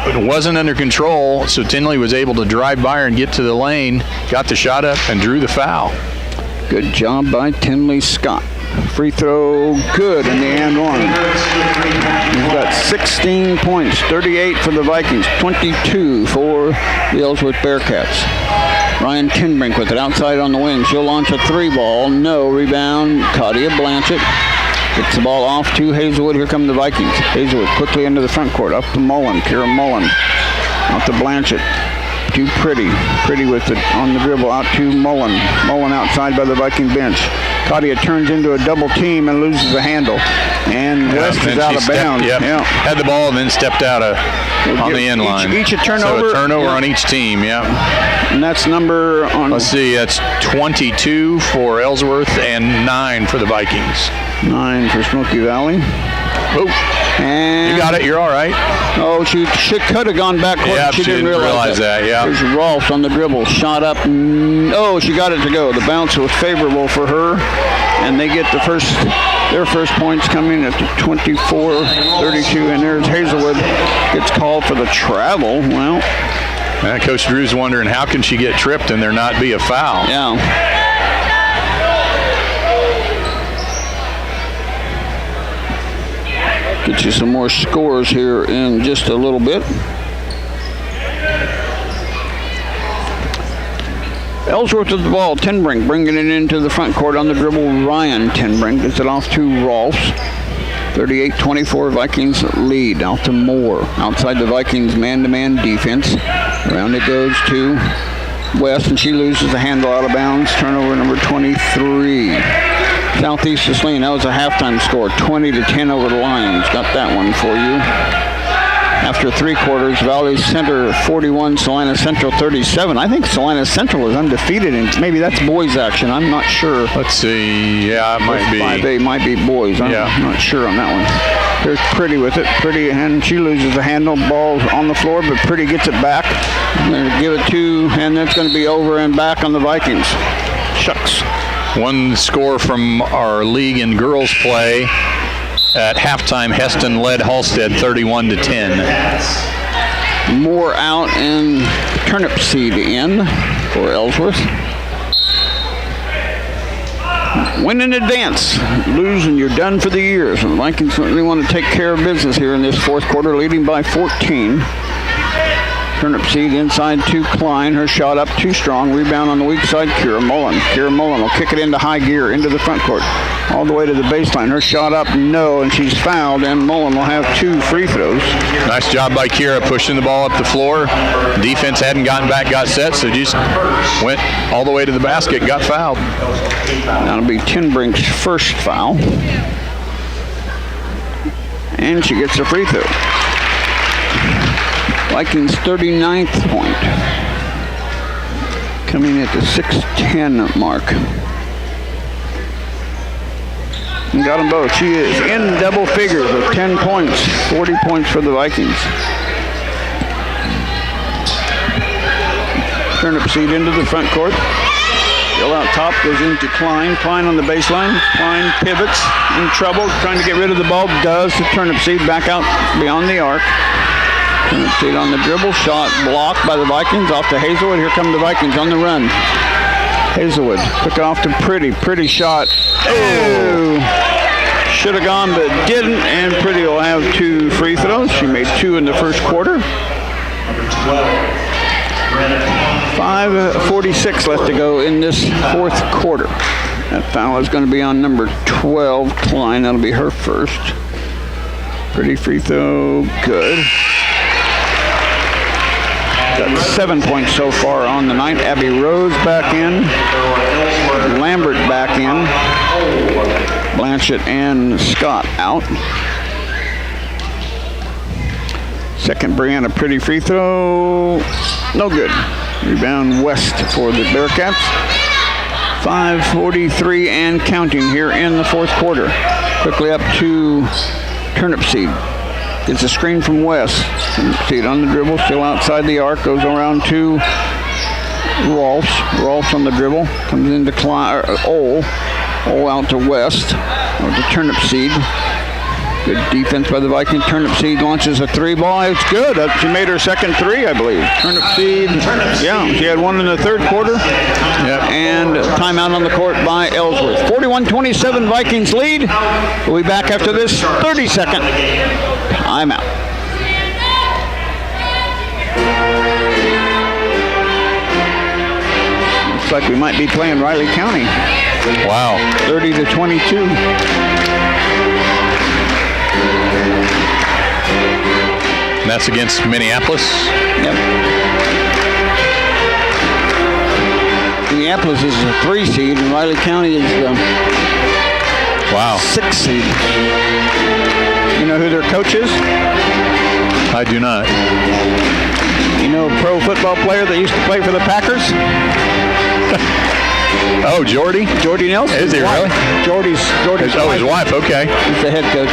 It wasn't under control, so Tinley was able to drive by her and get to the lane, got the shot up, and drew the foul. Good job by Tinley Scott. Free throw good in the and one. He's got 16 points, 38 for the Vikings, 22 for the Ellsworth Bearcats. Ryan Tinbrink with it outside on the wing. She'll launch a 3-ball. No. Rebound. Katia Blanchett gets the ball off to Hazelwood. Here come the Vikings. Hazelwood quickly into the front court. Up to Mullen. Kira Mullen. Out to Blanchett. To Pretty. Pretty with it on the dribble. Out to Mullen. Mullen outside by the Viking bench. Katia turns into a double team and loses the handle. And West is out of bounds. Yeah. Had the ball and then stepped out on the end line. Each a turnover. So a turnover on each team, And that's number on. Let's see, that's 22 for Ellsworth and 9 for the Vikings. 9 for Smoky Valley. Oh, and you got it. You're all right. Oh, she could have gone back. Yeah, she didn't realize that. Yeah. There's Rolfs on the dribble. Shot up. Oh, she got it to go. The bounce was favorable for her, and they get their first points coming at 24-32. And there's Hazelwood gets called for the travel. Well, Coach Drew's wondering how can she get tripped and there not be a foul. Yeah. Get you some more scores here in just a little bit. Ellsworth with the ball. Tinbrink bringing it into the front court on the dribble. Ryan Tinbrink gets it off to Rolfs. 38-24 Vikings lead. Out to Moore. Outside the Vikings man-to-man defense. Around it goes to West, and she loses the handle out of bounds. Turnover number 23. Southeast of Saline, that was a halftime score, 20-10 over the Lions. Got that one for you. After 3 quarters, Valley Center 41, Salina Central 37. I think Salina Central is undefeated, and maybe that's boys action. I'm not sure. Let's see. Yeah, it might be. 5A might be boys. I'm not sure on that one. There's Pretty with it. Pretty, and she loses the handle. Ball on the floor, but Pretty gets it back. They're going to give it to, and that's going to be over and back on the Vikings. Shucks. One score from our league in girls play. At halftime, Heston led Halstead 31-10. Moore out and Turnip Seed in for Ellsworth. Win in advance. Lose and you're done for the year. So the Vikings certainly want to take care of business here in this fourth quarter, leading by 14. Turnip Seed inside to Klein. Her shot up too strong. Rebound on the weak side, Kira Mullen. Kira Mullen will kick it into high gear, into the front court. All the way to the baseline. Her shot up, no, and she's fouled, and Mullen will have 2 free throws. Nice job by Kira pushing the ball up the floor. Defense hadn't gotten back, got set, so just went all the way to the basket, got fouled. That'll be Tinbrink's first foul. And she gets a free throw. Vikings' 39th point. Coming at the 6:10 mark. And got them both. She is in double figures with 10 points. 40 points for the Vikings. Turnip Seed into the front court. Still out top, goes into Klein. Klein on the baseline. Klein pivots, in trouble, trying to get rid of the ball. Does the Turnip Seed back out beyond the arc. Turnip Seed on the dribble. Shot blocked by the Vikings. Off to Hazelwood. Here come the Vikings on the run. Hazelwood took it off to Pretty. Pretty shot. Oh! Should have gone, but didn't. And Pretty will have 2 free throws. She made 2 in the first quarter. 5:46 left to go in this fourth quarter. That foul is going to be on number 12, Klein. That'll be her first. Pretty free throw, good. Got 7 points so far on the night. Abby Rose back in. Lambert back in. Blanchett and Scott out. Second Brianna Pretty free throw. No good. Rebound West for the Bearcats. 5:43 and counting here in the fourth quarter. Quickly up to Turnip Seed. Gets a screen from West. Turnip Seed on the dribble, still outside the arc. Goes around to Rolfs. Rolfs on the dribble. Comes into Ole. Ole out to West. Or to Turnip Seed. Good defense by the Vikings. Turnip Seed launches a three ball. It's good. She made her second three, I believe. Turnip Seed, yeah, she had one in the third quarter. Yep. And timeout on the court by Ellsworth. 41-27 Vikings lead. We'll be back after this 30-second timeout. Looks like we might be playing Riley County. Wow. 30-22. And that's against Minneapolis? Yep. Minneapolis is a 3 seed and Riley County is wow. 6 seed. You know who their coach is? I do not. You know a pro football player that used to play for the Packers? Oh, Jordy? Jordy Nelson. Is he really? Jordy's his wife, okay. He's the head coach.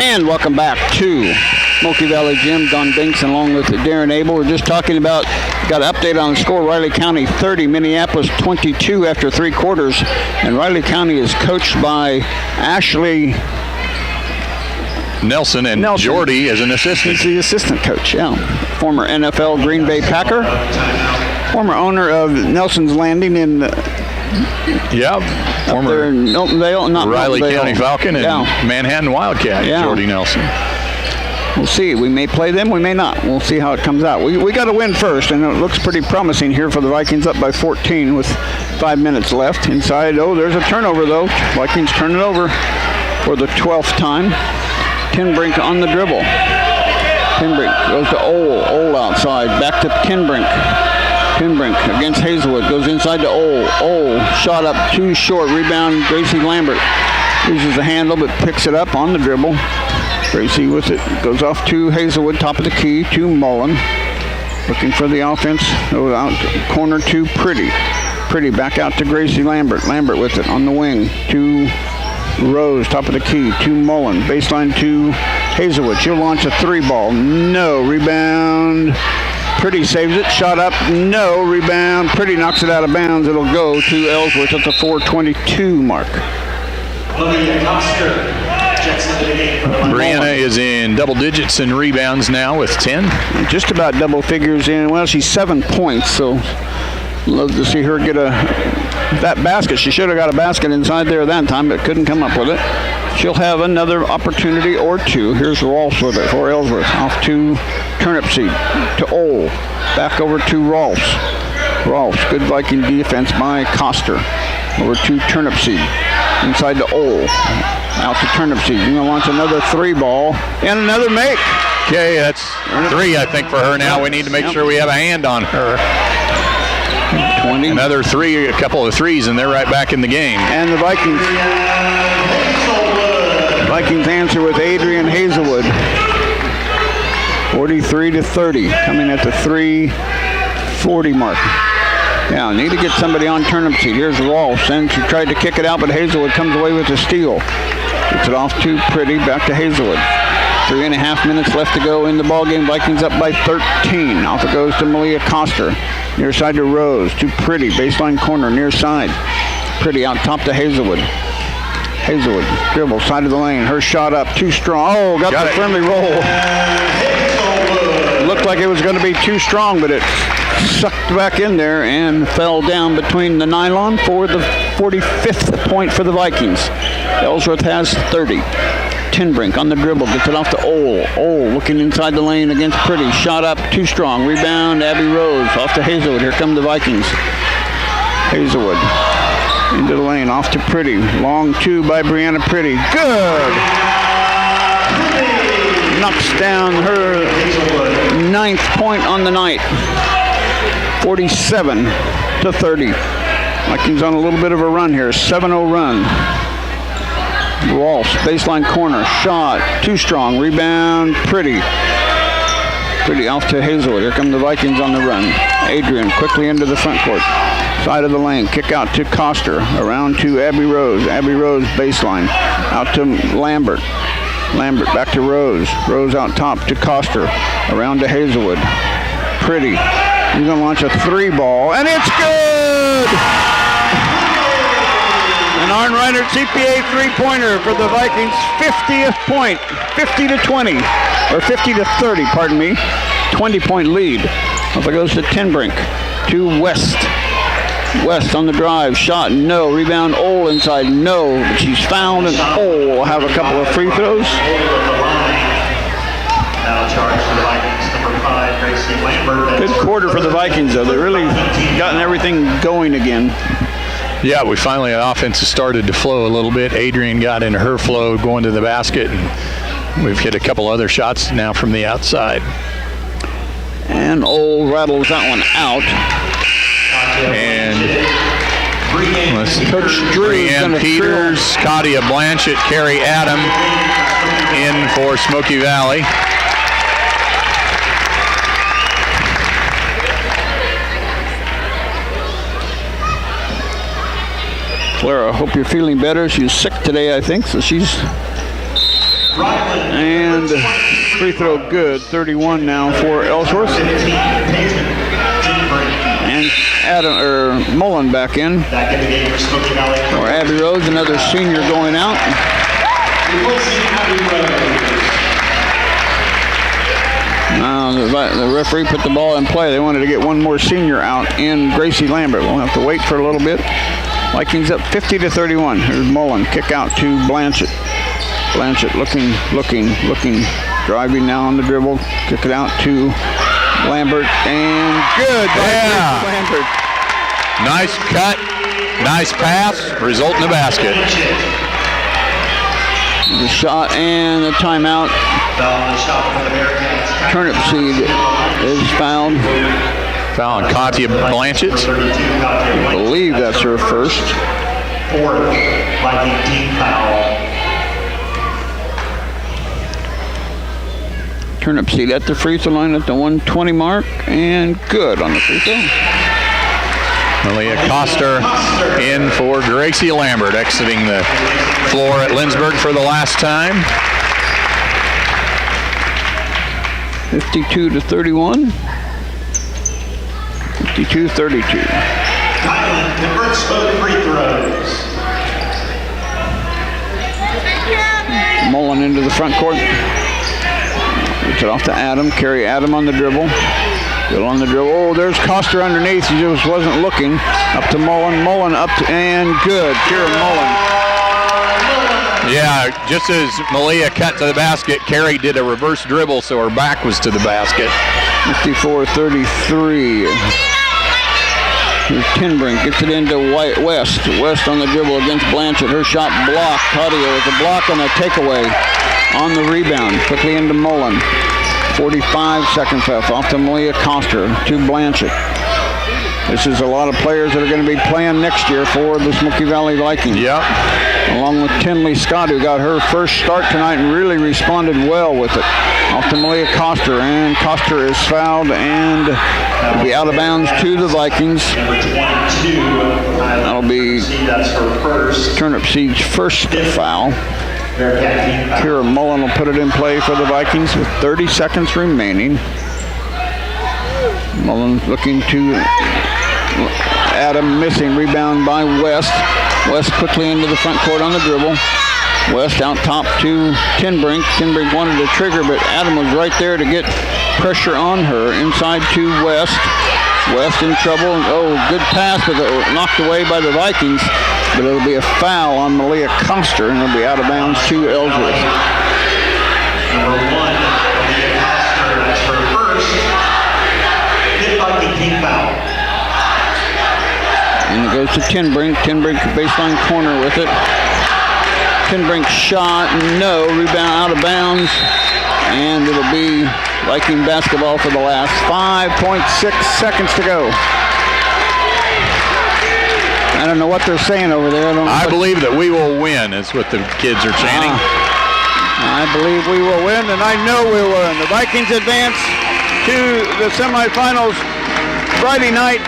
And welcome back to Smoky Valley Gym. Don Binks along with Darren Abel. We're just talking about, got an update on the score. Riley County 30, Minneapolis 22 after 3 quarters. And Riley County is coached by Ashley Nelson and Jordy as an assistant. He's the assistant coach, yeah. Former NFL Green Bay Packer. Former owner of Nelson's Landing in former Miltondale, not Riley Miltondale. County Falcon and Manhattan Wildcat, Jordy Nelson. We'll see. We may play them, we may not. We'll see how it comes out. We got to win first, and it looks pretty promising here for the Vikings, up by 14 with 5 minutes left. Inside, there's a turnover, though. Vikings turn it over for the 12th time. Tinbrink on the dribble. Tinbrink goes to Ole. Ole outside. Back to Tinbrink. Tinbrink against Hazelwood. Goes inside to Ole. Ole shot up too short. Rebound, Gracie Lambert. Loses the handle, but picks it up on the dribble. Gracie with it. Goes off to Hazelwood, top of the key, to Mullen. Looking for the offense. Goes out corner to Pretty. Pretty back out to Gracie Lambert. Lambert with it on the wing to Rose, top of the key, to Mullen. Baseline to Hazelwood. She'll launch a 3 ball. No. Rebound. Pretty saves it. Shot up. No. Rebound. Pretty knocks it out of bounds. It'll go to Ellsworth at the 4:22 mark. Brianna is in double digits in rebounds now with 10. Just about double figures in. Well, she's 7 points, so love to see her get that basket. She should have got a basket inside there that time, but couldn't come up with it. She'll have another opportunity or two. Here's Rolfs with it for Ellsworth. Off to Turnip Seed, to Ole. Back over to Rolfs. Rolfs, good Viking defense by Coster. Over to Turnip Seed. Inside to Ole. Out to Turnip Seed. You're going to launch another 3 ball and another make. Okay, that's 3, I think, for her now. We need to make sure we have a hand on her. 20. Another 3, a couple of 3s, and they're right back in the game. And the Vikings answer with Adrian Hazelwood. 43-30, coming at the 3:40 mark. Now, need to get somebody on Turnip Seed. Here's Rolfs, and she tried to kick it out, but Hazelwood comes away with a steal. Gets it off to Pretty, back to Hazelwood. 3.5 minutes left to go in the ballgame. Vikings up by 13. Off it goes to Malia Coster. Near side to Rose, to Pretty, baseline corner, near side. Pretty out top to Hazelwood. Hazelwood, dribble, side of the lane. Her shot up, too strong. Oh, got the friendly roll. Looked like it was going to be too strong, but it sucked back in there and fell down between the nylon for the 45th point for the Vikings. Ellsworth has 30. Tinbrink on the dribble, gets it off to Ole. Ole looking inside the lane against Pretty. Shot up, too strong. Rebound, Abby Rose. Off to Hazelwood. Here come the Vikings. Hazelwood into the lane, off to Pretty. Long 2 by Brianna Pretty. Good! Knocks down her 9th point on the night. 47-30. Vikings on a little bit of a run here. 7-0 run. Rolfs, baseline corner, shot, too strong, rebound, Pretty. Pretty off to Hazelwood. Here come the Vikings on the run. Adrian quickly into the front court. Side of the lane. Kick out to Coster. Around to Abby Rose. Abby Rose baseline. Out to Lambert. Lambert back to Rose. Rose out top to Coster. Around to Hazelwood. Pretty. He's going to launch a 3-ball. And it's good! An Arn Reinert CPA 3-pointer for the Vikings' 50th point. 50-20. Or 50-30, pardon me. 20-point lead. Off it goes to Tenbrink. To West. West on the drive. Shot, no. Rebound, Ole inside, no. But she's fouled, and Ole will have a couple of free throws. Now charged for the Vikings, number 5, Gracie Lambert. Good quarter for the Vikings, though. They've really gotten everything going again. Yeah, we finally, the offense has started to flow a little bit. Adrian got into her flow going to the basket, and we've hit a couple other shots now from the outside. And Ole rattles that one out. And let's see. Coach Drew Brianne Peters, Katia Blanchett, Carrie Adam in for Smoky Valley. Clara, I hope you're feeling better. She's sick today, I think, so she's... And free throw good. 31 now for Ellsworth. And Mullen back in. Back in the game for Smoky Valley. Or Abby Rose, another senior going out. Now the referee put the ball in play. They wanted to get one more senior out in Gracie Lambert. We'll have to wait for a little bit. Vikings up 50-31. Here's Mullen. Kick out to Blanchett. Blanchett looking. Driving now on the dribble. Kick it out to Lambert. And good. Yeah. Lambert. Nice cut. Nice pass. Result in the basket. The shot and the timeout. Turnip Seed is fouled. Foul on Katia Blanchett. I believe that's her first. Fourth Viking team foul. Turnip Seed at the free throw line at the 120 mark, and good on the free throw. Malia Coster in for Gracie Lambert, exiting the floor at Lindsberg for the last time. 52-31. 52-32. Kylan converts both free throws. Mullen into the front court. Gets it off to Adam. Carry Adam on the dribble. Still on the dribble. Oh, there's Coster underneath. He just wasn't looking. Up to Mullen. Mullen up to, and good. Kira Mullen. Yeah, just as Malia cut to the basket, Carrie did a reverse dribble, so her back was to the basket. 54-33. Here's Tenbrink. Gets it into West. West on the dribble against Blanchett. Her shot blocked. Katia with a block and a takeaway on the rebound. Quickly into Mullen. 45 seconds left. Off to Malia Coster to Blanchett. This is a lot of players that are going to be playing next year for the Smoky Valley Vikings. Yep. Along with Tinley Scott, who got her first start tonight and really responded well with it. Off to Malia Coster, and Coster is fouled and will be out of bounds to the Vikings. Number 22. That'll be That's her first. Turnip Seed's first foul. Bearcat team foul. Kira Mullen will put it in play for the Vikings with 30 seconds remaining. Mullen looking to Adam, missing. Rebound by West. West quickly into the front court on the dribble. West out top to Tenbrink. Tenbrink wanted to trigger, but Adam was right there to get pressure on her. Inside to West. West in trouble. Oh, good pass, but knocked away by the Vikings. But it'll be a foul on Malia Coster, and it'll be out of bounds to Ellsworth. Number 1, Malia Coster. That's her first. Fifth Viking team foul. And it goes to Tenbrink. Tenbrink baseline corner with it. Tenbrink shot, no. Rebound out of bounds. And it'll be Viking basketball for the last 5.6 seconds to go. I don't know what they're saying over there. I believe that we will win is what the kids are chanting. I believe we will win, and I know we will win. The Vikings advance to the semifinals Friday night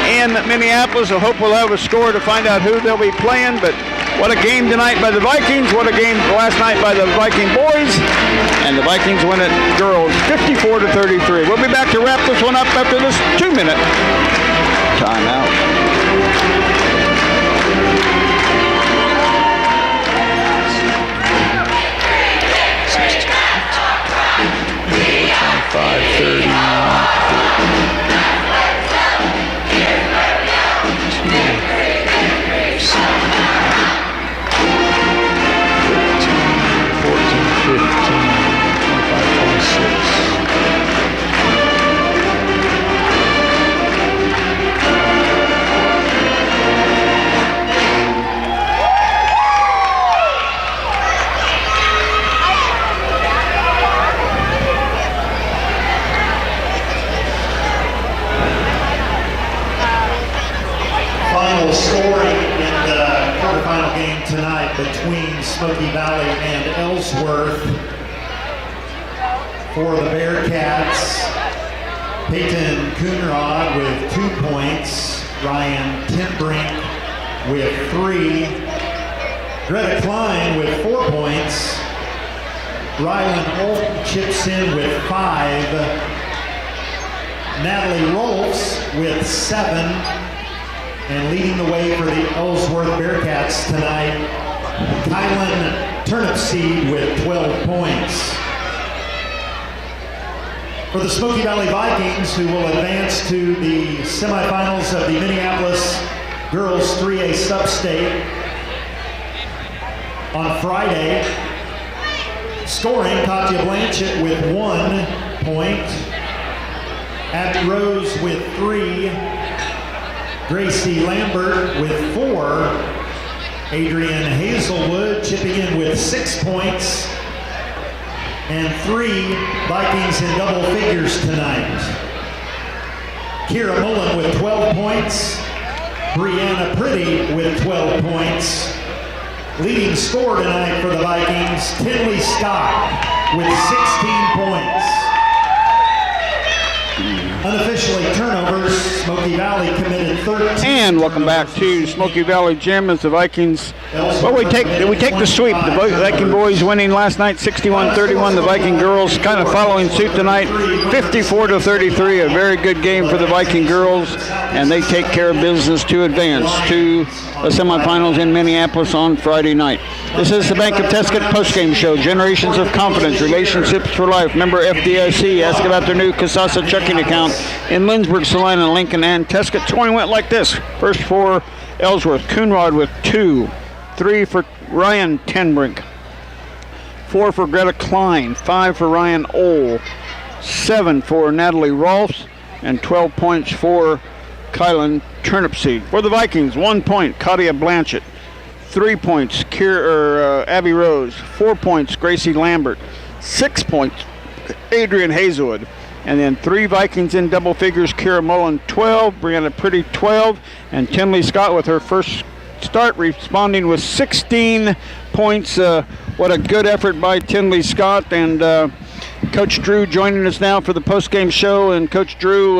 in Minneapolis. I hope we'll have a score to find out who they'll be playing, but what a game tonight by the Vikings. What a game last night by the Viking boys. And the Vikings win it, girls, 54-33. We'll be back to wrap this one up after this 2-minute timeout. Final scoring in the quarterfinal game tonight between Smoky Valley and Ellsworth. For the Bearcats, Peyton Coonrod with 2 points, Ryan Timbrink with 3, Greta Klein with 4 points, Rylan Holt chips in with 5, Natalie Rolfs with 7, and leading the way for the Ellsworth Bearcats tonight, Kylan Turnipseed with 12 points. For the Smoky Valley Vikings, who will advance to the semifinals of the Minneapolis Girls 3A Substate on Friday, scoring Katya Blanchett with 1 point, Abby Rose with 3, Gracie Lambert with 4, Adrian Hazelwood chipping in with 6 points, and 3 Vikings in double figures tonight. Kira Mullen with 12 points, Brianna Pretty with 12 points. Leading scorer tonight for the Vikings, Tinley Scott with 16 points. Unofficially turnovers, Smoky Valley committed 13. And welcome back to Smoky Valley Gym as the Vikings, well, we take the sweep. The Viking boys winning last night 61-31. The Viking girls kind of following suit tonight 54-33. A very good game for the Viking girls, and they take care of business to advance to the semifinals in Minneapolis on Friday night. This is the Bank of Tuscan postgame show. Generations of confidence, relationships for life. Member FDIC. Ask about their new Kasasa checking account in Lindsborg, Salina, Lincoln, and Tuscan. 20 went like this. First for Ellsworth. Coonrod with 2. 3 for Ryan Tenbrink. 4 for Greta Klein. 5 for Ryan Ohl. 7 for Natalie Rolfs. And 12 points for Kylan Turnipseed. For the Vikings, 1 point, Katya Blanchett. 3 points, Abby Rose. 4 points, Gracie Lambert. 6 points, Adrian Hazelwood. And then 3 Vikings in double figures, Kira Mullen 12, Brianna Pretty 12, and Tinley Scott with her first start responding with 16 points. What a good effort by Tinley Scott. And Coach Drew joining us now for the post-game show. And Coach Drew,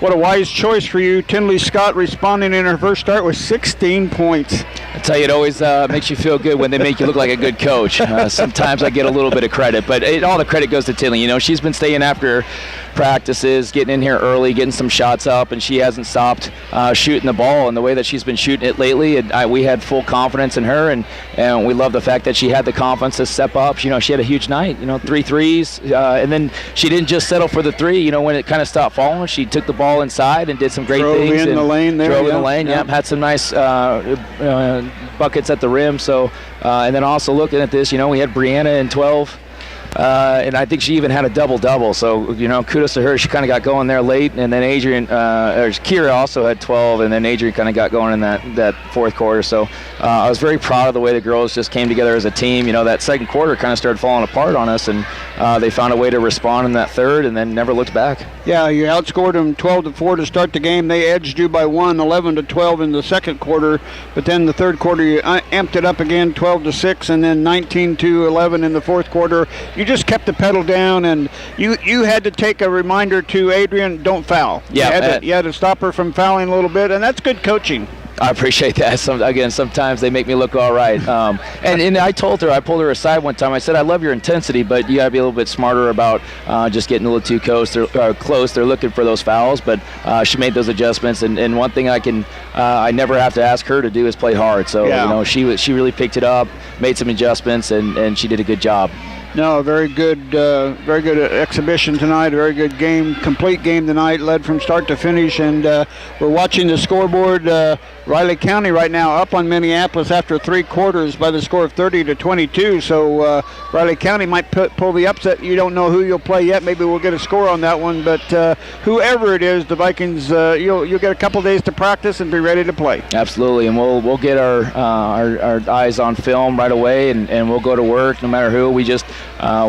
what a wise choice for you. Tinley Scott responding in her first start with 16 points. I tell you, it always makes you feel good when they make you look like a good coach. Sometimes I get a little bit of credit, but all the credit goes to Tinley. You know, she's been staying after practices, getting in here early, getting some shots up, and she hasn't stopped shooting the ball. And the way that she's been shooting it lately, we had full confidence in her, and we love the fact that she had the confidence to step up. You know, she had a huge night, 3 threes, and then she didn't just settle for the 3. When it kind of stopped falling, she took the ball inside and did some great things. Drove in the lane there. Drove in the lane, had some nice buckets at the rim. So, and then also looking at this, we had Brianna in 12. And I think she even had a double-double. So, kudos to her. She kind of got going there late. And then Kira also had 12. And then Adrian kind of got going in that fourth quarter. So I was very proud of the way the girls just came together as a team. That second quarter kind of started falling apart on us. And they found a way to respond in that third and then never looked back. Yeah, you outscored them 12-4 to start the game. They edged you by 11-12 in the second quarter, but then the third quarter you amped it up again, 12-6, and then 19-11 in the fourth quarter. You just kept the pedal down, and you had to take a reminder to Adrian, don't foul. Yeah, you had to stop her from fouling a little bit, and that's good coaching. I appreciate that. Sometimes they make me look all right. And I told her, I pulled her aside one time. I said, I love your intensity, but you got to be a little bit smarter about just getting a little too close. They're looking for those fouls, but she made those adjustments. And one thing I never have to ask her to do is play hard. So she really picked it up, made some adjustments, and she did a good job. No, very good exhibition tonight. A very good game, complete game tonight, led from start to finish. And we're watching the scoreboard. Riley County right now up on Minneapolis after 3 quarters by the score of 30-22. So Riley County might pull the upset. You don't know who you'll play yet. Maybe we'll get a score on that one. But whoever it is, the Vikings, you'll get a couple days to practice and be ready to play. Absolutely, and we'll get our eyes on film right away, and we'll go to work no matter who. We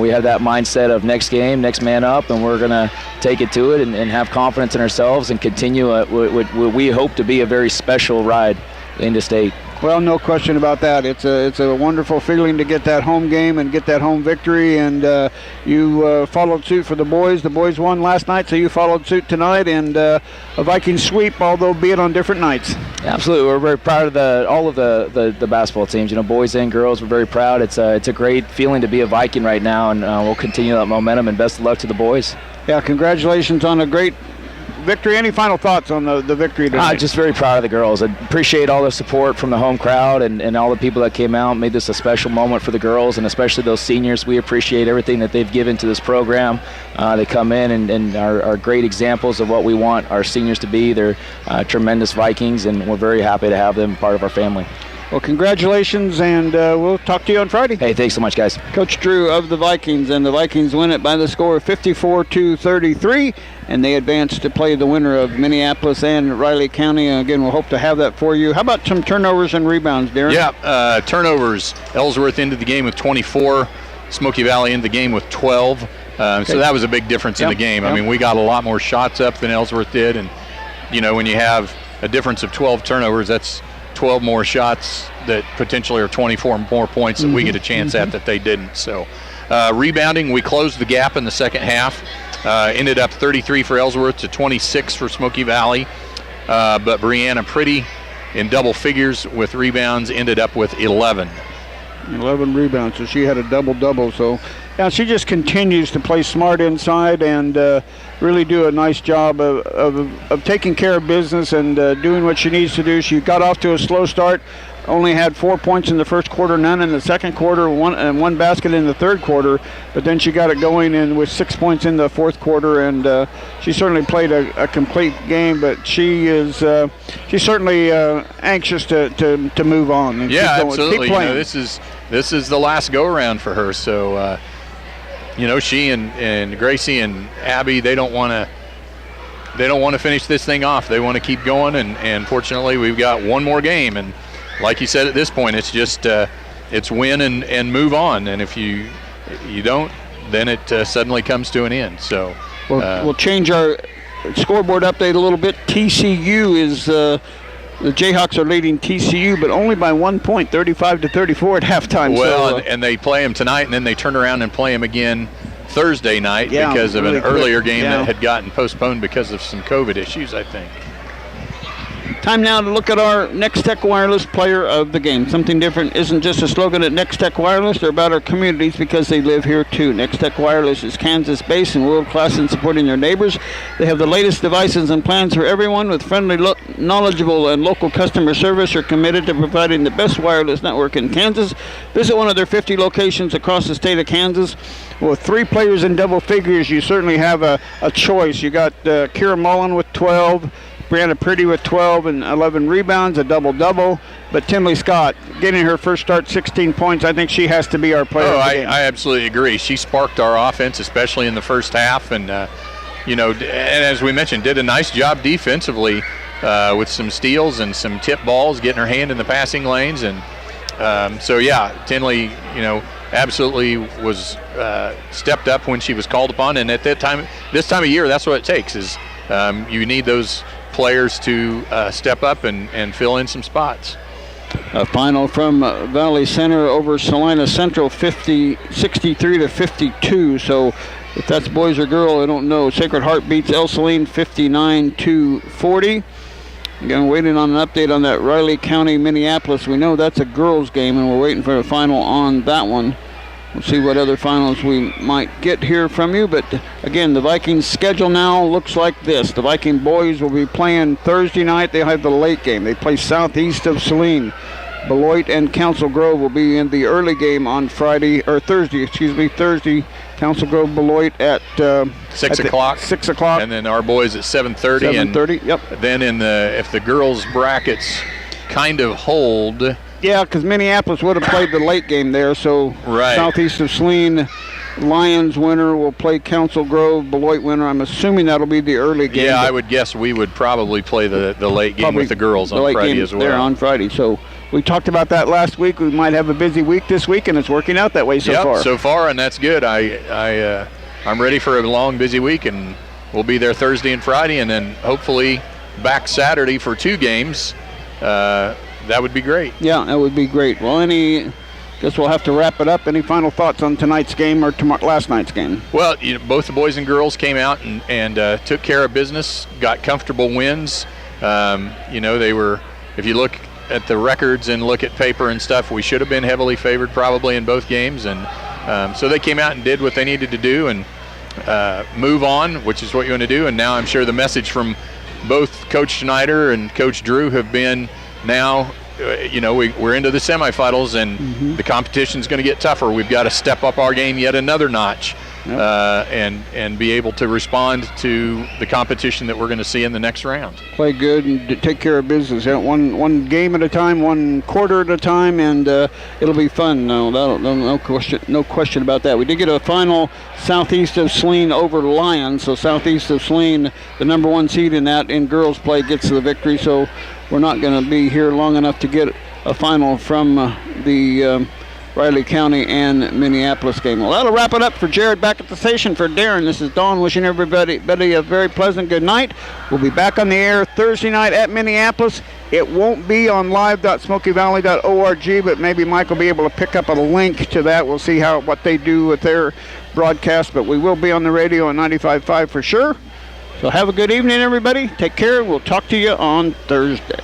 have that mindset of next game, next man up, and we're going to take it to it and have confidence in ourselves and continue what we hope to be a very special ride into state. Well, no question about that. It's a wonderful feeling to get that home game and get that home victory, and you followed suit for the boys. The boys won last night, so you followed suit tonight, and a Viking sweep, although be it on different nights. Absolutely. We're very proud of all of the basketball teams, boys and girls. We're very proud. It's a great feeling to be a Viking right now, and we'll continue that momentum, and best of luck to the boys. Yeah, congratulations on a great victory. Any final thoughts on the victory tonight? Just very proud of the girls. I appreciate all the support from the home crowd and all the people that came out and made this a special moment for the girls, and especially those seniors. We appreciate everything that they've given to this program. They come in and are great examples of what we want our seniors to be. They're tremendous Vikings, and we're very happy to have them part of our family. Well, congratulations, and we'll talk to you on Friday. Hey, thanks so much, guys. Coach Drew of the Vikings, and the Vikings win it by the score of 54-33, and they advance to play the winner of Minneapolis and Riley County. Again, we'll hope to have that for you. How about some turnovers and rebounds, Darren? Yeah, turnovers. Ellsworth into the game with 24. Smoky Valley into the game with 12. So that was a big difference in the game. I mean, we got a lot more shots up than Ellsworth did, and, when you have a difference of 12 turnovers, that's 12 more shots that potentially are 24 more points that we get a chance at that they didn't. So rebounding, we closed the gap in the second half. Ended up 33 for Ellsworth to 26 for Smoky Valley. But Brianna Pretty in double figures with rebounds ended up with 11. 11 rebounds, so she had a double-double. So yeah, she just continues to play smart inside and really do a nice job of taking care of business and doing what she needs to do. She got off to a slow start, only had 4 points in the first quarter, none in the second quarter, one basket in the third quarter, but then she got it going in with 6 points in the fourth quarter, and she certainly played a complete game, but she's certainly anxious to move on. And yeah, keep absolutely. Keep playing. This is the last go-around for her, so she and Gracie and Abby, they don't want to finish this thing off. They want to keep going, and fortunately we've got one more game, and like you said, at this point it's just it's win and move on, and if you don't, then it suddenly comes to an end. So we'll change our scoreboard update a little bit. TCU is the Jayhawks are leading TCU, but only by 1 point, 35-34 at halftime. Well, and they play them tonight, and then they turn around and play them again Thursday night because of an earlier game that had gotten postponed because of some COVID issues, I think. Time now to look at our Next Tech Wireless player of the game. Something different isn't just a slogan at Next Tech Wireless. They're about our communities because they live here too. Next Tech Wireless is Kansas-based and world-class in supporting their neighbors. They have the latest devices and plans for everyone with friendly, knowledgeable, and local customer service. Are committed to providing the best wireless network in Kansas. Visit one of their 50 locations across the state of Kansas. With 3 players in double figures, you certainly have a choice. You got Kira Mullen with 12, Brianna Pretty with 12 and 11 rebounds, a double-double. But Tinley Scott getting her first start, 16 points. I think she has to be our player. Oh, I absolutely agree. She sparked our offense, especially in the first half. And, and as we mentioned, did a nice job defensively with some steals and some tip balls, getting her hand in the passing lanes. And Tinley, absolutely was stepped up when she was called upon. And at this time of year, that's what it takes is you need those players to step up and fill in some spots. A final from Valley Center over Salina Central, 63-52. So if that's boys or girl, I don't know. Sacred Heart beats El Saline 59-40. Again, waiting on an update on that Riley County, Minneapolis. We know that's a girls' game, and we're waiting for a final on that one. We'll see what other finals we might get here from you. But again, the Vikings schedule now looks like this. The Viking boys will be playing Thursday night. They have the late game. They play southeast of Saline. Beloit and Council Grove will be in the early game on Thursday. Thursday, Council Grove, Beloit at 6 o'clock. 6 o'clock. And then our boys at 7:30. 7:30. Yep. Then if the girls brackets kind of hold. Yeah, because Minneapolis would have played the late game there. So right. Southeast of Saline, Lions winner will play Council Grove. Beloit winner, I'm assuming that'll be the early game. Yeah, I would guess we would probably play the late game with the girls on Friday as well. There on Friday. So we talked about that last week. We might have a busy week this week, and it's working out that way so far. So far, and that's good. I'm ready for a long, busy week, and we'll be there Thursday and Friday, and then hopefully back Saturday for 2 games. That would be great. Yeah, that would be great. Well, guess we'll have to wrap it up. Any final thoughts on tonight's game or last night's game? Well, both the boys and girls came out and took care of business, got comfortable wins. They were, if you look at the records and look at paper and stuff, we should have been heavily favored probably in both games. And so they came out and did what they needed to do and move on, which is what you want to do. And now I'm sure the message from both Coach Schneider and Coach Drew have been now, we're into the semifinals and the competition's going to get tougher. We've got to step up our game yet another notch. Yep. And be able to respond to the competition that we're going to see in the next round. Play good and take care of business. One game at a time, one quarter at a time, and it'll be fun. No question about that. We did get a final southeast of Saline over Lions. So southeast of Saline, the number 1 seed in that in girls play gets the victory. So we're not going to be here long enough to get a final from the Riley County and Minneapolis game. Well, that'll wrap it up for Jared back at the station. For Darren, this is Don wishing everybody a very pleasant good night. We'll be back on the air Thursday night at Minneapolis. It won't be on live.smokyvalley.org, but maybe Mike will be able to pick up a link to that. We'll see what they do with their broadcast, but we will be on the radio on 95.5 for sure. So have a good evening, everybody. Take care. We'll talk to you on Thursday.